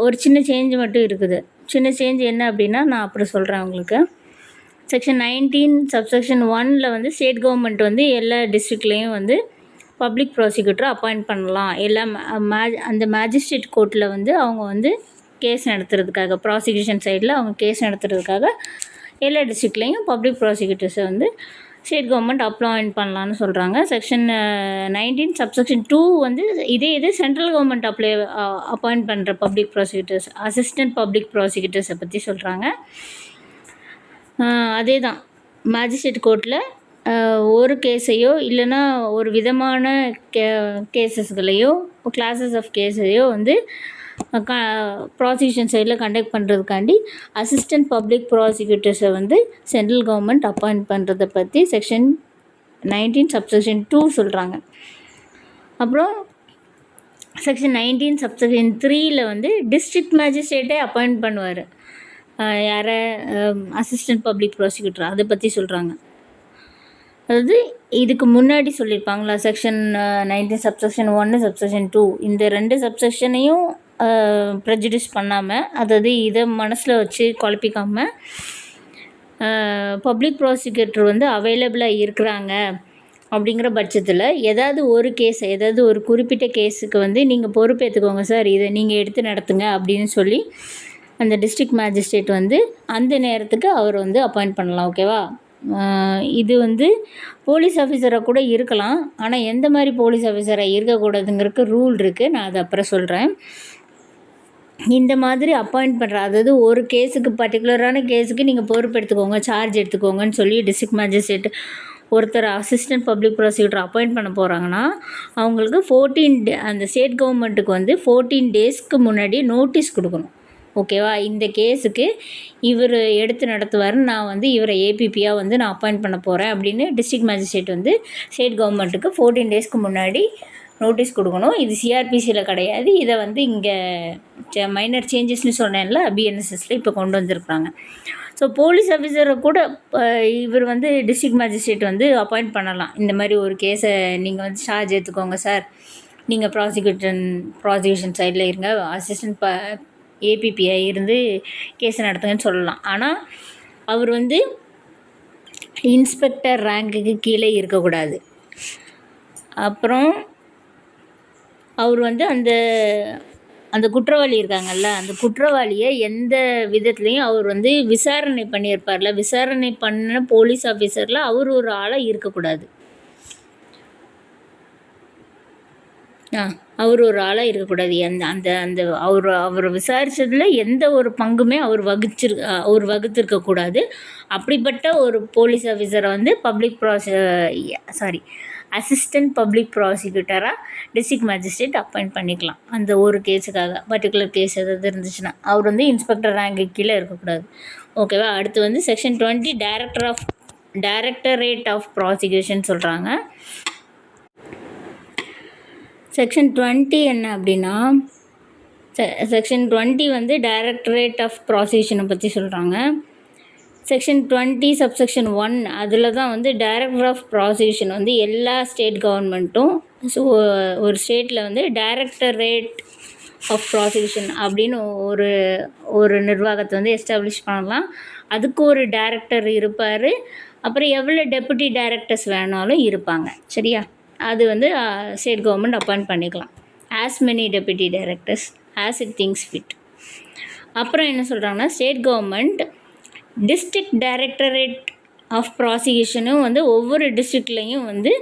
ஒரு சின்ன சேஞ்ச் மட்டும் இருக்குது. சின்ன சேஞ்ச் என்ன அப்படின்னா நான் அப்புறம் சொல்கிறேன் உங்களுக்கு. செக்ஷன் 19 சப்செக்ஷன் 1ல் வந்து ஸ்டேட் கவர்மெண்ட் வந்து எல்லா டிஸ்ட்ரிக்ட்லேயும் வந்து பப்ளிக் ப்ராசிக்யூட்டரை அப்பாயிண்ட் பண்ணலாம். எல்லா அந்த மேஜிஸ்ட்ரேட் கோர்ட்டில் வந்து அவங்க வந்து கேஸ் நடத்துறதுக்காக, ப்ராசிக்யூஷன் சைடில் அவங்க கேஸ் நடத்துறதுக்காக எல்லா டிஸ்ட்ரிக்ட்லேயும் பப்ளிக் ப்ராசிக்யூட்டர்ஸை வந்து ஸ்டேட் கவர்மெண்ட் அப்பாயிண்ட் பண்ணலான்னு சொல்கிறாங்க. செக்ஷன் 19 சப்செக்ஷன் 2 வந்து இதே சென்ட்ரல் கவர்மெண்ட் அப்பாயிண்ட் பண்ணுற பப்ளிக் ப்ராசிக்யூட்டர்ஸ், அசிஸ்டன்ட் பப்ளிக் ப்ராசிக்யூட்டர்ஸை பற்றி சொல்கிறாங்க. அதே தான் மேஜிஸ்ட்ரேட் கோர்ட்டில் ஒரு கேஸையோ இல்லைன்னா ஒரு விதமான கேசஸ்களையோ கிளாஸஸ் ஆஃப் கேஸையோ வந்து ப்ராசிக்யூஷன் சைடில் கண்டக்ட் பண்ணுறதுக்காண்டி அசிஸ்டன்ட் பப்ளிக் ப்ராசிக்யூட்டர்ஸை வந்து சென்ட்ரல் கவர்மெண்ட் அப்பாயிண்ட் பண்ணுறதை பற்றி செக்ஷன் 19 சப்செக்ஷன் 2 சொல்கிறாங்க. அப்புறம் செக்ஷன் 19 சப்செக்ஷன் 3ல் வந்து டிஸ்ட்ரிக்ட் மேஜிஸ்ட்ரேட்டே அப்பாயிண்ட் பண்ணுவார். யாரை? Assistant public prosecutor. அதை பற்றி சொல்கிறாங்க. அதாவது இதுக்கு முன்னாடி சொல்லியிருப்பாங்களா, செக்ஷன் 19 சப்செக்ஷன் 1 சப்செக்ஷன் 2 இந்த 2 சப்செக்ஷனையும் ப்ரெஜுடிஸ் பண்ணாமல், அதாவது இதை மனசில் வச்சு குழப்பிக்காமல் பப்ளிக் ப்ராசிக்யூட்டர் வந்து அவைலபிளாக இருக்கிறாங்க அப்படிங்கிற பட்சத்தில் ஏதாவது ஒரு குறிப்பிட்ட கேஸுக்கு வந்து நீங்கள் பொறுப்பேற்றுக்கோங்க சார், இதை நீங்கள் எடுத்து நடத்துங்க அப்படின்னு சொல்லி அந்த டிஸ்ட்ரிக்ட் மேஜிஸ்ட்ரேட் வந்து அந்த நேரத்துக்கு அவர் வந்து அப்பாயிண்ட் பண்ணலாம். ஓகேவா? இது வந்து போலீஸ் ஆஃபீஸராக கூட இருக்கலாம், ஆனால் எந்த மாதிரி போலீஸ் ஆஃபீஸராக இருக்கக்கூடாதுங்கிறதுக்கு ரூல் இருக்குது. நான் அதை அப்புறம் சொல்கிறேன். இந்த மாதிரி அப்பாயிண்ட் பண்ணுற, அதாவது ஒரு கேஸுக்கு பர்டிகுலரான கேஸுக்கு நீங்கள் பொறுப்பெடுத்துக்கோங்க, சார்ஜ் எடுத்துக்கோங்கன்னு சொல்லி டிஸ்ட்ரிக்ட் மேஜிஸ்ட்ரேட் ஒருத்தர் அசிஸ்டன்ட் பப்ளிக் ப்ராசிக்யூட்டர் அப்பாயிண்ட் பண்ண போகிறாங்கன்னா அவங்களுக்கு 14 அந்த ஸ்டேட் கவர்மெண்ட்டுக்கு வந்து 14 டேஸ்க்கு முன்னாடி நோட்டீஸ் கொடுக்கணும். ஓகேவா? இந்த கேஸுக்கு இவர் எடுத்து நடத்துவார்னு நான் வந்து இவரை ஏபிபியாக வந்து நான் அப்பாயிண்ட் பண்ண போகிறேன் அப்படின்னு டிஸ்ட்ரிக்ட் மேஜிஸ்ட்ரேட் வந்து ஸ்டேட் கவர்மெண்ட்டுக்கு 14 டேஸ்க்கு முன்னாடி நோட்டீஸ் கொடுக்கணும். இது சிஆர்பிசியில் கிடையாது. இதை வந்து இங்கே மைனர் சேஞ்சஸ்னு சொன்னேன்ல, பிஎன்எஸ்எஸில் இப்போ கொண்டு வந்திருக்காங்க. ஸோ போலீஸ் ஆஃபீஸரை கூட இவர் வந்து டிஸ்ட்ரிக்ட் மேஜிஸ்ட்ரேட் வந்து அப்பாயிண்ட் பண்ணலாம். இந்த மாதிரி ஒரு கேஸை நீங்கள் வந்து சார்ஜ் எடுத்துக்கோங்க சார், நீங்கள் ப்ராசிக்யூஷன் சைடில் இருங்க, அசிஸ்டன்ட் ஏபிபிஐ இருந்து கேஸை நடத்துங்கன்னு சொல்லலாம். ஆனால் அவர் வந்து இன்ஸ்பெக்டர் ரேங்குக்கு கீழே இருக்கக்கூடாது. அப்புறம் அவர் வந்து அந்த குற்றவாளி இருக்காங்கல்ல, அந்த குற்றவாளியை எந்த விதத்துலேயும் அவர் வந்து விசாரணை பண்ணியிருப்பார்ல, விசாரணை பண்ண போலீஸ் ஆஃபீஸரில் அவர் ஒரு ஆளாக இருக்கக்கூடாது. அவர் ஒரு ஆளாக இருக்கக்கூடாது. அந்த அந்த அந்த அவரை விசாரித்ததில் எந்த ஒரு பங்குமே அவர் வகுத்திருக்கக்கூடாது. அப்படிப்பட்ட ஒரு போலீஸ் ஆஃபீஸரை வந்து அசிஸ்டன்ட் பப்ளிக் ப்ராசிக்யூட்டராக டிஸ்ட்ரிக்ட் மேஜிஸ்ட்ரேட் அப்பாயிண்ட் பண்ணிக்கலாம். அந்த ஒரு கேஸுக்காக பர்டிகுலர் கேஸ் எதாவது இருந்துச்சுன்னா அவர் வந்து இன்ஸ்பெக்டர் ரேங்க்கு கீழே இருக்கக்கூடாது. ஓகேவா? அடுத்து வந்து செக்ஷன் 20 டைரக்டரேட் ஆஃப் ப்ராசிக்யூஷன் சொல்கிறாங்க. செக்ஷன் 20 என்ன அப்படின்னா, செக்ஷன் 20 வந்து டைரக்டரேட் ஆஃப் ப்ராசிக்யூஷனை பற்றி சொல்கிறாங்க. செக்ஷன் 20 சப்செக்ஷன் 1 அதில் தான் வந்து டைரக்டர் ஆஃப் ப்ராசிக்யூஷன் வந்து எல்லா ஸ்டேட் கவர்மெண்ட்டும் ஒரு ஸ்டேட்டில் வந்து டைரக்டரேட் ஆஃப் ப்ராசிக்யூஷன் அப்படின்னு ஒரு நிர்வாகத்தை வந்து எஸ்டாப்ளிஷ் பண்ணலாம். அதுக்கு ஒரு டைரக்டர் இருப்பார். அப்புறம் எவ்வளோ டெப்புட்டி டைரக்டர்ஸ் வேணாலும் இருப்பாங்க. சரியா? அது வந்து ஸ்டேட் கவர்மெண்ட் அப்பாயிண்ட் பண்ணிக்கலாம். As many deputy directors as it thinks fit. அப்புறம் என்ன சொல்கிறாங்கன்னா, state government district directorate of ப்ராசிக்யூஷனும் வந்து ஒவ்வொரு டிஸ்ட்ரிக்ட்லேயும் வந்து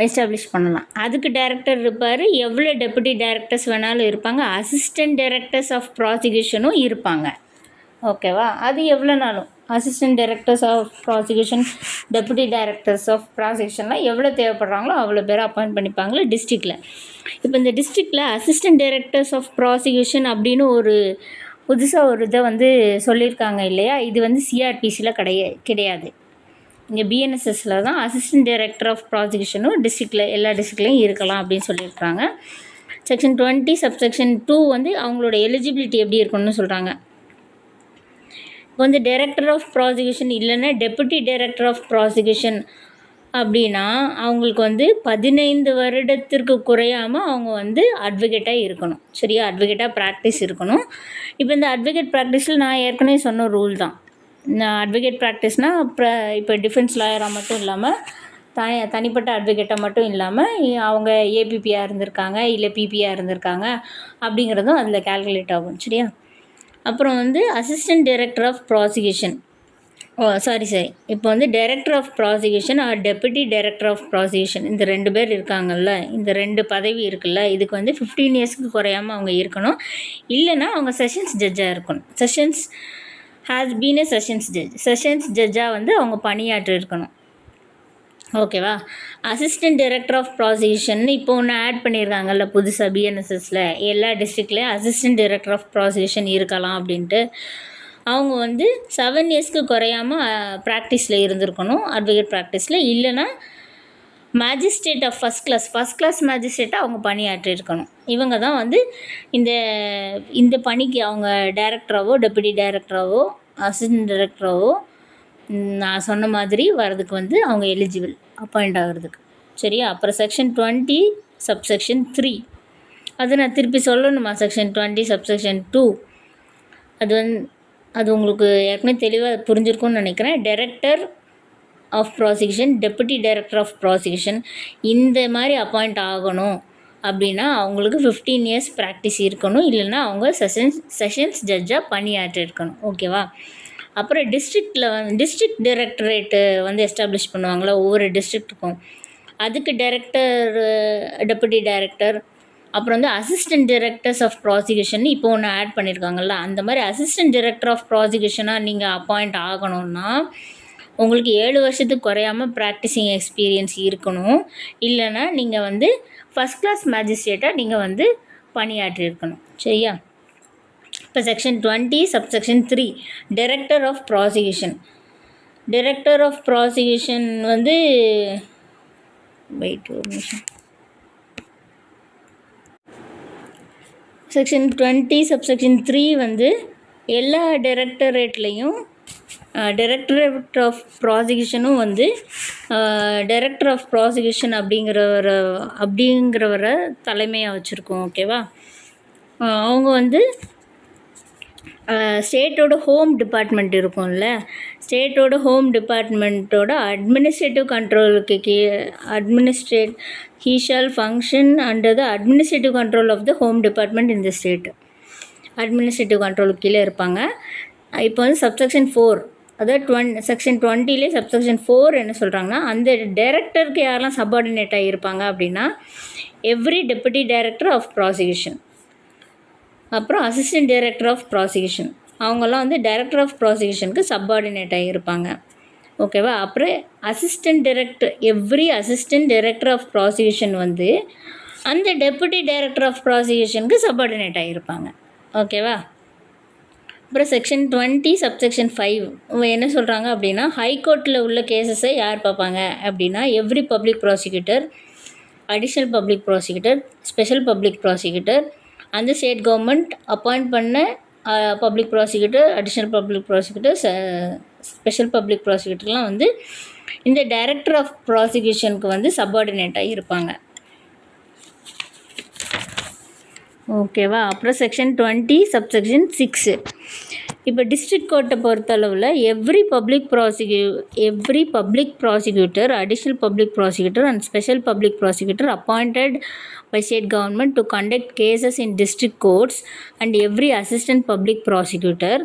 எஸ்டாப்ளிஷ் பண்ணலாம். அதுக்கு டைரக்டர் இருப்பார். எவ்வளோ டெப்புட்டி டைரக்டர்ஸ் வேணாலும் இருப்பாங்க. அசிஸ்டன்ட் டைரக்டர்ஸ் ஆஃப் ப்ராசிக்யூஷனும் இருப்பாங்க. ஓகேவா? அது எவ்வளோ நாளும் assistant directors of prosecution, deputy directors of ப்ராசிக்யூஷன்லாம் எவ்வளோ தேவைப்படுறாங்களோ அவ்வளோ பேர் அப்பாயிண்ட் பண்ணிப்பாங்களே டிஸ்ட்ரிக்டில். இப்போ இந்த டிஸ்ட்ரிக்டில் அசிஸ்டன்ட் டைரக்டர்ஸ் ஆஃப் ப்ராசிக்யூஷன் அப்படின்னு ஒரு புதுசாக ஒரு இதை வந்து சொல்லியிருக்காங்க இல்லையா? இது வந்து சிஆர்பிசியில் கிடையாது. இங்கே பிஎன்எஸ்எஸில் தான் அசிஸ்டன்ட் டைரக்டர் ஆஃப் ப்ராசிக்யூஷனும் எல்லா டிஸ்ட்ரிக்ட்லேயும் இருக்கலாம் அப்படின்னு சொல்லியிருக்காங்க. செக்ஷன் 20 சப்செக்ஷன் 2 வந்து அவங்களோட எலிஜிபிலிட்டி எப்படி இருக்கணும்னு சொல்கிறாங்க. இப்போ வந்து டைரக்டர் ஆஃப் ப்ராசிக்யூஷன் இல்லைன்னா டெப்புட்டி டைரக்டர் ஆஃப் ப்ராசிக்யூஷன் அப்படின்னா அவங்களுக்கு வந்து 15 வருடத்திற்கு குறையாமல் அவங்க வந்து அட்வொகேட்டாக இருக்கணும். சரியா? அட்வொகேட்டாக ப்ராக்டிஸ் இருக்கணும். இப்போ இந்த அட்வொகேட் ப்ராக்டிஸில் நான் ஏற்கனவே சொன்ன ரூல் தான். நான் அட்வொகேட் ப்ராக்டிஸ்னால் இப்போ டிஃபென்ஸ் லாயராக மட்டும் இல்லாமல் தனிப்பட்ட அட்வொகேட்டாக மட்டும் இல்லாமல் அவங்க ஏபிபியாக இருந்திருக்காங்க, இல்லை பிபியாக இருந்திருக்காங்க அப்படிங்கிறதும் அதில் கால்குலேட் ஆகும். சரியா? அப்புறம் வந்து அசிஸ்டன்ட் டைரக்டர் ஆஃப் ப்ராசிக்யூஷன் இப்போ வந்து director of prosecution or deputy director of prosecution இந்த 2 பேர் இருக்காங்கல்ல, இந்த 2 பதவி இருக்குல்ல, இதுக்கு வந்து 15 இயர்ஸ்க்கு குறையாமல் அவங்க இருக்கணும். இல்லைன்னா அவங்க செஷன்ஸ் ஜட்ஜாக இருக்கணும். Sessions has been a sessions ஜட்ஜாக வந்து அவங்க பணியாற்றி இருக்கணும். ஓகேவா? அசிஸ்டன்ட் டைரக்டர் ஆஃப் ப்ராசிக்யூஷன் இப்போ ஒன்று ஆட் பண்ணியிருக்காங்கல்ல புதுசாக பிஎன்எஸ்எஸில், எல்லா டிஸ்ட்ரிக்ட்லேயும் அசிஸ்டன்ட் டைரக்டர் ஆஃப் ப்ராசிக்யூஷன் இருக்கலாம் அப்படின்ட்டு. அவங்க வந்து 7 இயர்ஸ்க்கு குறையாமல் ப்ராக்டிஸில் இருந்திருக்கணும், அட்வொகேட் ப்ராக்டிஸில். இல்லைன்னா மேஜிஸ்ட்ரேட் ஆஃப் ஃபஸ்ட் கிளாஸ் மேஜிஸ்ட்ரேட்டாக அவங்க பணியாற்றிருக்கணும். இவங்க தான் வந்து இந்த பணிக்கு அவங்க டைரக்டராகவோ டெப்புட்டி டைரக்டராகவோ அசிஸ்டன்ட் டைரக்டராகவோ நான் சொன்ன மாதிரி வர்றதுக்கு வந்து அவங்க எலிஜிபிள் அப்பாயிண்ட் ஆகிறதுக்கு. சரியா? அப்புறம் செக்ஷன் 20 சப்செக்ஷன் 3 அது நான் திருப்பி சொல்லணுமா? செக்ஷன் 20 சப்செக்ஷன் 2 அது உங்களுக்கு ஏற்கனவே தெளிவாக புரிஞ்சிருக்கும்னு நினைக்கிறேன். Director of prosecution, deputy director of prosecution இந்த மாதிரி அப்பாயிண்ட் ஆகணும் அப்படின்னா அவங்களுக்கு 15 இயர்ஸ் ப்ராக்டிஸ் இருக்கணும். இல்லைன்னா அவங்க செஷன்ஸ் ஜட்ஜாக பணியாற்றிருக்கணும். ஓகேவா? அப்புறம் டிஸ்ட்ரிக்ட் டைரக்டரேட்டு வந்து எஸ்டாப்ளிஷ் பண்ணுவாங்களா ஒவ்வொரு டிஸ்ட்ரிக்ட்டுக்கும். அதுக்கு டைரக்டர், டெப்புட்டி டைரக்டர், அப்புறம் வந்து அசிஸ்டன்ட் டைரக்டர்ஸ் ஆஃப் ப்ராசிக்யூஷன் இப்போ ஒன்று ஆட் பண்ணியிருக்காங்கல்ல, அந்த மாதிரி அசிஸ்டன்ட் டைரக்டர் ஆஃப் ப்ராசிக்யூஷனாக நீங்கள் அப்பாயிண்ட் ஆகணும்னா உங்களுக்கு 7 வருஷத்துக்கு குறையாமல் ப்ராக்டிஸிங் எக்ஸ்பீரியன்ஸ் இருக்கணும். இல்லைன்னா நீங்கள் வந்து ஃபஸ்ட் கிளாஸ் மேஜிஸ்ட்ரேட்டாக நீங்கள் வந்து பணியாற்றியிருக்கணும். சரியா? இப்போ section 20 subsection 3 director of prosecution. Director of prosecution வந்து ஒரு நிமிஷம். செக்ஷன் 20 சப்செக்ஷன் 3 வந்து எல்லா டைரக்டரேட்லேயும் டைரக்டரேட் ஆஃப் ப்ராசிக்யூஷனும் வந்து டைரக்டர் ஆஃப் ப்ராசிக்யூஷன் அப்படிங்கிறவரை தலைமையாக வச்சுருக்கோம். ஓகேவா? அவங்க வந்து ஸ்டேட்டோட ஹோம் டிபார்ட்மெண்ட் இருக்கும்ல, ஸ்டேட்டோட ஹோம் டிபார்ட்மெண்ட்டோட அட்மினிஸ்ட்ரேட்டிவ் கண்ட்ரோலுக்கு he shall function under the administrative control of the home department in the state. Administrative கண்ட்ரோலுக்கு கீழே இருப்பாங்க. இப்போ வந்து சப்செக்ஷன் 4 அதாவது செக்ஷன் 20லே சப்செக்ஷன் 4 என்ன சொல்கிறாங்கன்னா, அந்த டைரக்டருக்கு யாரெல்லாம் சப்பார்டினேட் ஆகியிருப்பாங்க அப்படின்னா, every deputy director of prosecution, அப்புறம் அசிஸ்டன்ட் டைரக்டர் ஆஃப் ப்ராசிக்யூஷன், அவங்கெல்லாம் வந்து டைரக்டர் ஆஃப் ப்ராசிக்யூஷனுக்கு சப்பார்டினேட் ஆகியிருப்பாங்க. ஓகேவா? அப்புறம் every assistant director of prosecution வந்து அந்த டெபுட்டி டைரக்டர் ஆஃப் ப்ராசிக்யூஷனுக்கு சப்பார்டினேட் ஆகியிருப்பாங்க. ஓகேவா? அப்புறம் செக்ஷன் 20 சப்செக்ஷன் 5 என்ன சொல்கிறாங்க அப்படின்னா, ஹைகோர்ட்டில் உள்ள கேசஸை யார் பார்ப்பாங்க அப்படின்னா, every public prosecutor, additional public prosecutor, special public prosecutor, அந்த ஸ்டேட் கவர்மெண்ட் அப்பாயிண்ட் பண்ண public prosecutor, additional public prosecutor, special public ப்ராசிக்யூட்டர்லாம் வந்து இந்த டைரக்டர் ஆஃப் ப்ராசிக்யூஷனுக்கு வந்து சப்பார்டினேட்டாக இருப்பாங்க. ஓகேவா? அப்புறம் செக்ஷன் 20 சப்செக்ஷன் 6 இப்போ டிஸ்ட்ரிக்ட் கோர்ட்டை பொறுத்தளவில் every public prosecutor, additional public prosecutor and special public prosecutor appointed by state government to conduct cases in district courts and every assistant public prosecutor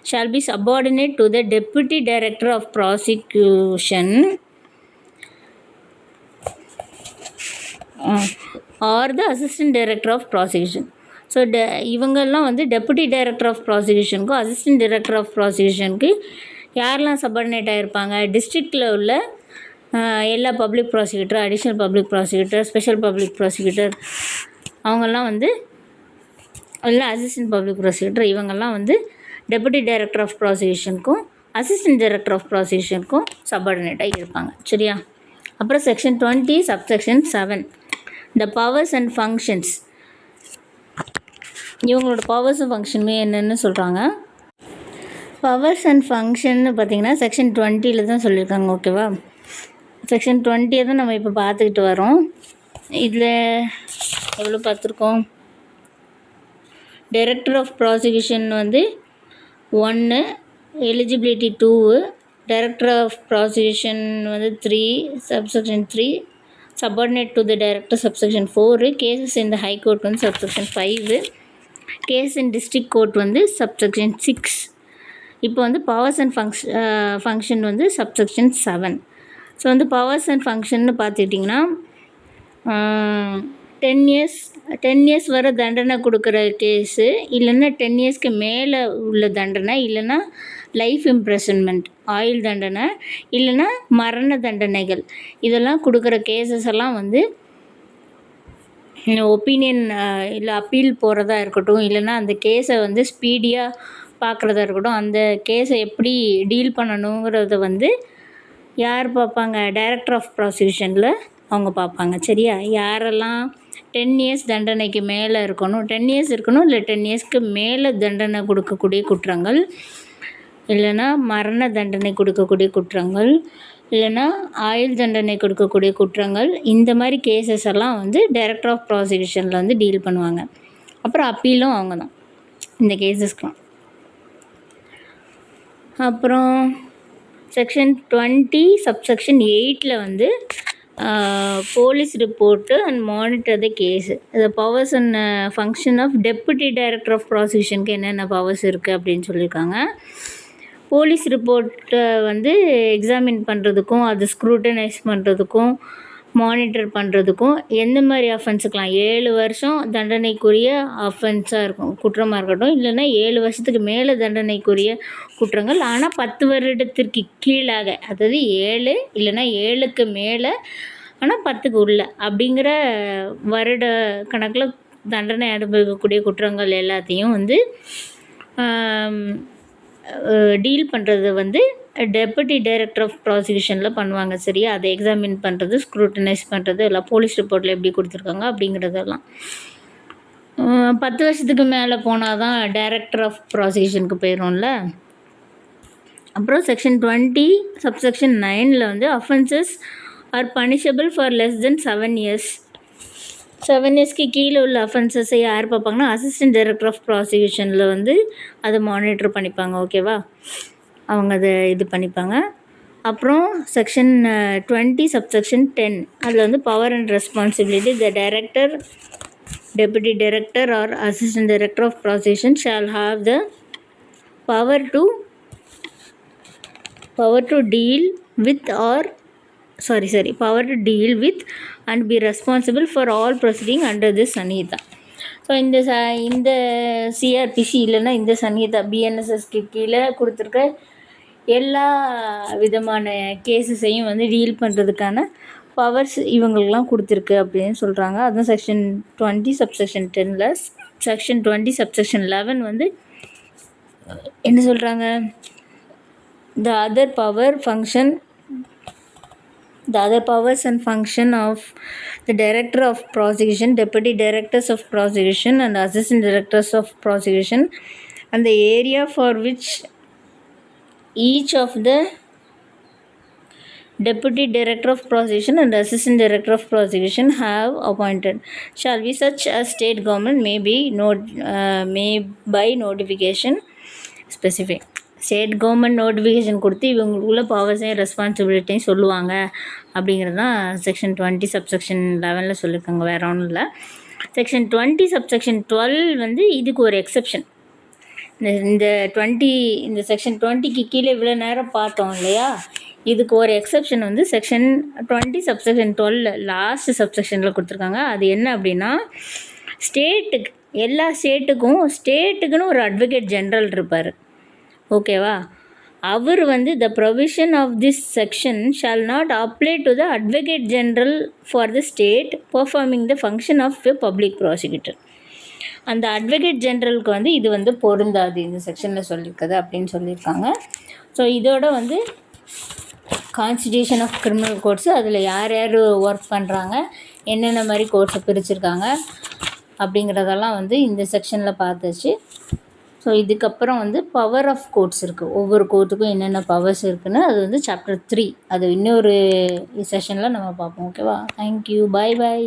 shall be subordinate to the deputy director of prosecution or the assistant director of prosecution. So இவங்கெல்லாம் வந்து டெபுட்டி டைரக்டர் ஆஃப் ப்ராசிக்யூஷனுக்கும் அசிஸ்டன்ட் டைரக்டர் ஆஃப் ப்ராசிக்யூஷனுக்கு யாரெல்லாம் சப்பார்டினேட் ஆகியிருப்பாங்க, டிஸ்ட்ரிக்டில் உள்ள எல்லா public prosecutor, additional public prosecutor, special public prosecutor, அவங்கெல்லாம் வந்து இல்லை அசிஸ்டன்ட் பப்ளிக் ப்ராசிக்யூட்டர், இவங்கெல்லாம் வந்து டெபுட்டி டைரக்டர் ஆஃப் ப்ராசிக்யூஷனுக்கும் அசிஸ்டன்ட் டைரக்டர் ஆஃப் ப்ராசிக்யூஷனுக்கும் சப்பார்டினேட்டாக இருப்பாங்க. சரியா? அப்புறம் section 20 subsection 7 the powers and functions. இவங்களோட பவர்ஸ் அண்ட் ஃபங்க்ஷனுமே என்னென்னு சொல்கிறாங்க. பவர்ஸ் அண்ட் ஃபங்க்ஷன்னு பார்த்திங்கன்னா செக்ஷன் 20 தான் சொல்லியிருக்காங்க. ஓகேவா? செக்ஷன் 20 தான் நம்ம இப்போ பார்த்துக்கிட்டு வரோம். இதில் எவ்வளோ பார்த்துருக்கோம்? டைரக்டர் ஆஃப் ப்ராசிக்யூஷன் வந்து 1, எலிஜிபிலிட்டி 2, டைரக்டர் ஆஃப் ப்ராசிக்யூஷன் வந்து 3, subsection 3, subordinate to the director subsection 4, cases in the high court வந்து சப்செக்ஷன் 5, கேஸ் இன் டிஸ்ட்ரிக்ட் கோர்ட் வந்து சப்செக்ஷன் 6. இப்போ வந்து பவர்ஸ் அண்ட் ஃபங்க்ஷன் வந்து சப்செக்ஷன் 7. ஸோ வந்து பவர்ஸ் அண்ட் ஃபங்க்ஷன்னு பார்த்துக்கிட்டிங்கன்னா 10 இயர்ஸ் வரை தண்டனை கொடுக்குற கேஸு, இல்லைன்னா 10 இயர்ஸ்க்கு மேலே உள்ள தண்டனை, இல்லைன்னா லைஃப் இம்ப்ரெசன்மெண்ட் ஆயுள் தண்டனை, இல்லைன்னா மரண தண்டனைகள், இதெல்லாம் கொடுக்குற கேசஸ் எல்லாம் வந்து ஒப்பீனியன் இல்லை அப்பீல் போகிறதா இருக்கட்டும், இல்லைன்னா அந்த கேஸை வந்து ஸ்பீடியாக பார்க்குறதா இருக்கட்டும், அந்த கேஸை எப்படி டீல் பண்ணணுங்கிறத வந்து யார் பார்ப்பாங்க? டைரக்டர் ஆஃப் ப்ராசிக்யூஷனில் அவங்க பார்ப்பாங்க. சரியா? யாரெல்லாம் 10 இயர்ஸ் தண்டனைக்கு மேலே இருக்கணும், 10 இயர்ஸ் இருக்கணும், இல்லை 10 இயர்ஸ்க்கு மேலே தண்டனை கொடுக்கக்கூடிய குற்றங்கள், இல்லைன்னா மரண தண்டனை கொடுக்கக்கூடிய குற்றங்கள், இல்லைன்னா ஆயுள் தண்டனை கொடுக்கக்கூடிய குற்றங்கள், இந்த மாதிரி கேசஸ் எல்லாம் வந்து டைரக்டர் ஆஃப் ப்ராசிக்யூஷனில் வந்து டீல் பண்ணுவாங்க. அப்புறம் அப்பீலும் அவங்க தான் இந்த கேசஸ்க்கெலாம். அப்புறம் செக்ஷன் 20 சப்செக்ஷன் 8 வந்து police report and monitor the case. The powers and function of deputy director of ப்ராசிக்யூஷனுக்கு என்னென்ன பவர்ஸ் இருக்குது அப்படின்னு சொல்லியிருக்காங்க. போலீஸ் ரிப்போர்ட்டை வந்து எக்ஸாமின் பண்ணுறதுக்கும், அது ஸ்க்ரூட்டனைஸ் பண்ணுறதுக்கும், மானிட்டர் பண்ணுறதுக்கும், எந்த மாதிரி அஃபென்ஸுக்கெலாம் 7 வருஷம் தண்டனைக்குரிய அஃபென்ஸாக இருக்கும், குற்றமாக இருக்கட்டும், இல்லைன்னா 7 வருஷத்துக்கு மேலே தண்டனைக்குரிய குற்றங்கள், ஆனால் 10 வருடத்திற்கு கீழாக, அதாவது 7 இல்லைன்னா 7க்கு மேலே ஆனால் 10க்கு உள்ள அப்படிங்கிற வருட கணக்கில் தண்டனை அனுபவிக்கக்கூடிய குற்றங்கள் எல்லாத்தையும் வந்து டீல் பண்ணுறது வந்து டெபுட்டி டைரக்டர் ஆஃப் ப்ராசிக்யூஷனில் பண்ணுவாங்க. சரியா? அதை எக்ஸாமின் பண்ணுறது, ஸ்க்ரூட்டனைஸ் பண்ணுறது, எல்லாம் போலீஸ் ரிப்போர்ட்டில் எப்படி கொடுத்துருக்காங்க அப்படிங்கிறதெல்லாம். 10 வருஷத்துக்கு மேலே போனால் தான் டைரக்டர் ஆஃப் ப்ராசிக்யூஷனுக்கு போயிடும்ல. அப்புறம் செக்ஷன் 20 சப்செக்ஷன் 9 வந்து offences are punishable for less than 7 years. 7 இயர்ஸ்க்கு கீழே உள்ள அஃபென்சஸை யார் பார்ப்பாங்கன்னா அசிஸ்டன்ட் டைரக்டர் ஆஃப் ப்ராசிக்யூஷனில் வந்து அதை மானிட்டர் பண்ணிப்பாங்க. ஓகேவா? அவங்க அதை இது பண்ணிப்பாங்க. அப்புறம் செக்ஷன் 20 சப்செக்ஷன் 10 அதில் வந்து power and responsibility. The director, deputy director or assistant director of prosecution shall have the power to power to deal with power to deal with and be responsible for all proceeding under this Sanhita. So இந்த சிஆர்பிசி இல்லைன்னா இந்த சன்ஹிதா பிஎன்எஸ்எஸ்க்கு கீழே கொடுத்துருக்க எல்லா விதமான கேஸஸையும் வந்து டீல் பண்ணுறதுக்கான பவர்ஸ் இவங்களுக்கெலாம் கொடுத்துருக்கு அப்படின்னு சொல்கிறாங்க. அதுதான் செக்ஷன் 20 சப்செக்ஷன் 10ல். செக்ஷன் 20 சப்செக்ஷன் 11 வந்து என்ன சொல்கிறாங்க, the other powers and function of the director of prosecution, deputy directors of prosecution and assistant directors of prosecution, and the area for which each of the deputy director of prosecution and assistant director of prosecution have appointed shall be such as state government may by notification specific. State government notification கொடுத்து இவங்களுக்குள்ள பவர்ஸையும் ரெஸ்பான்சிபிலிட்டியும் சொல்லுவாங்க அப்படிங்கிறது தான் செக்ஷன் 20 சப்செக்ஷன் 11ல் சொல்லியிருக்காங்க. வேறு ஒன்றும் இல்லை. செக்ஷன் 20 சப்செக்ஷன் 12 வந்து இதுக்கு ஒரு எக்ஸப்ஷன். இந்த செக்ஷன் 20க்கு கீழே இவ்வளோ நேரம் பார்த்தோம் இல்லையா, இதுக்கு ஒரு எக்ஸப்ஷன் வந்து செக்ஷன் 20 சப்செக்ஷன் 12 லாஸ்ட் சப்செக்ஷனில் கொடுத்துருக்காங்க. அது என்ன அப்படின்னா, எல்லா ஸ்டேட்டுக்குன்னு ஒரு அட்வொகேட் ஜென்ரல் இருப்பார். ஓகேவா? அவர் வந்து the provision of this section shall not apply to the advocate general for the state performing the function of a public prosecutor. அந்த அட்வொகேட் ஜென்ரலுக்கு வந்து இது வந்து பொருந்தாது இந்த செக்ஷனில் சொல்லியிருக்குது அப்படின்னு சொல்லியிருக்காங்க. ஸோ இதோட வந்து கான்ஸ்டிடியூஷன் ஆஃப் கிரிமினல் கோர்ட்ஸு, அதில் யார் யார் ஒர்க் பண்ணுறாங்க, என்னென்ன மாதிரி கோர்ட்ஸை பிரிச்சுருக்காங்க அப்படிங்கிறதெல்லாம் வந்து இந்த செக்ஷனில் பார்த்துச்சு. ஸோ இதுக்கப்புறம் வந்து பவர் ஆஃப் கோர்ட்ஸ் இருக்குது. ஒவ்வொரு கோர்ட்டுக்கும் என்னென்ன பவர்ஸ் இருக்குதுன்னு அது வந்து சாப்டர் 3, அது இன்னொரு செஷனில் நம்ம பார்ப்போம். ஓகேவா? தேங்க்யூ. பாய்.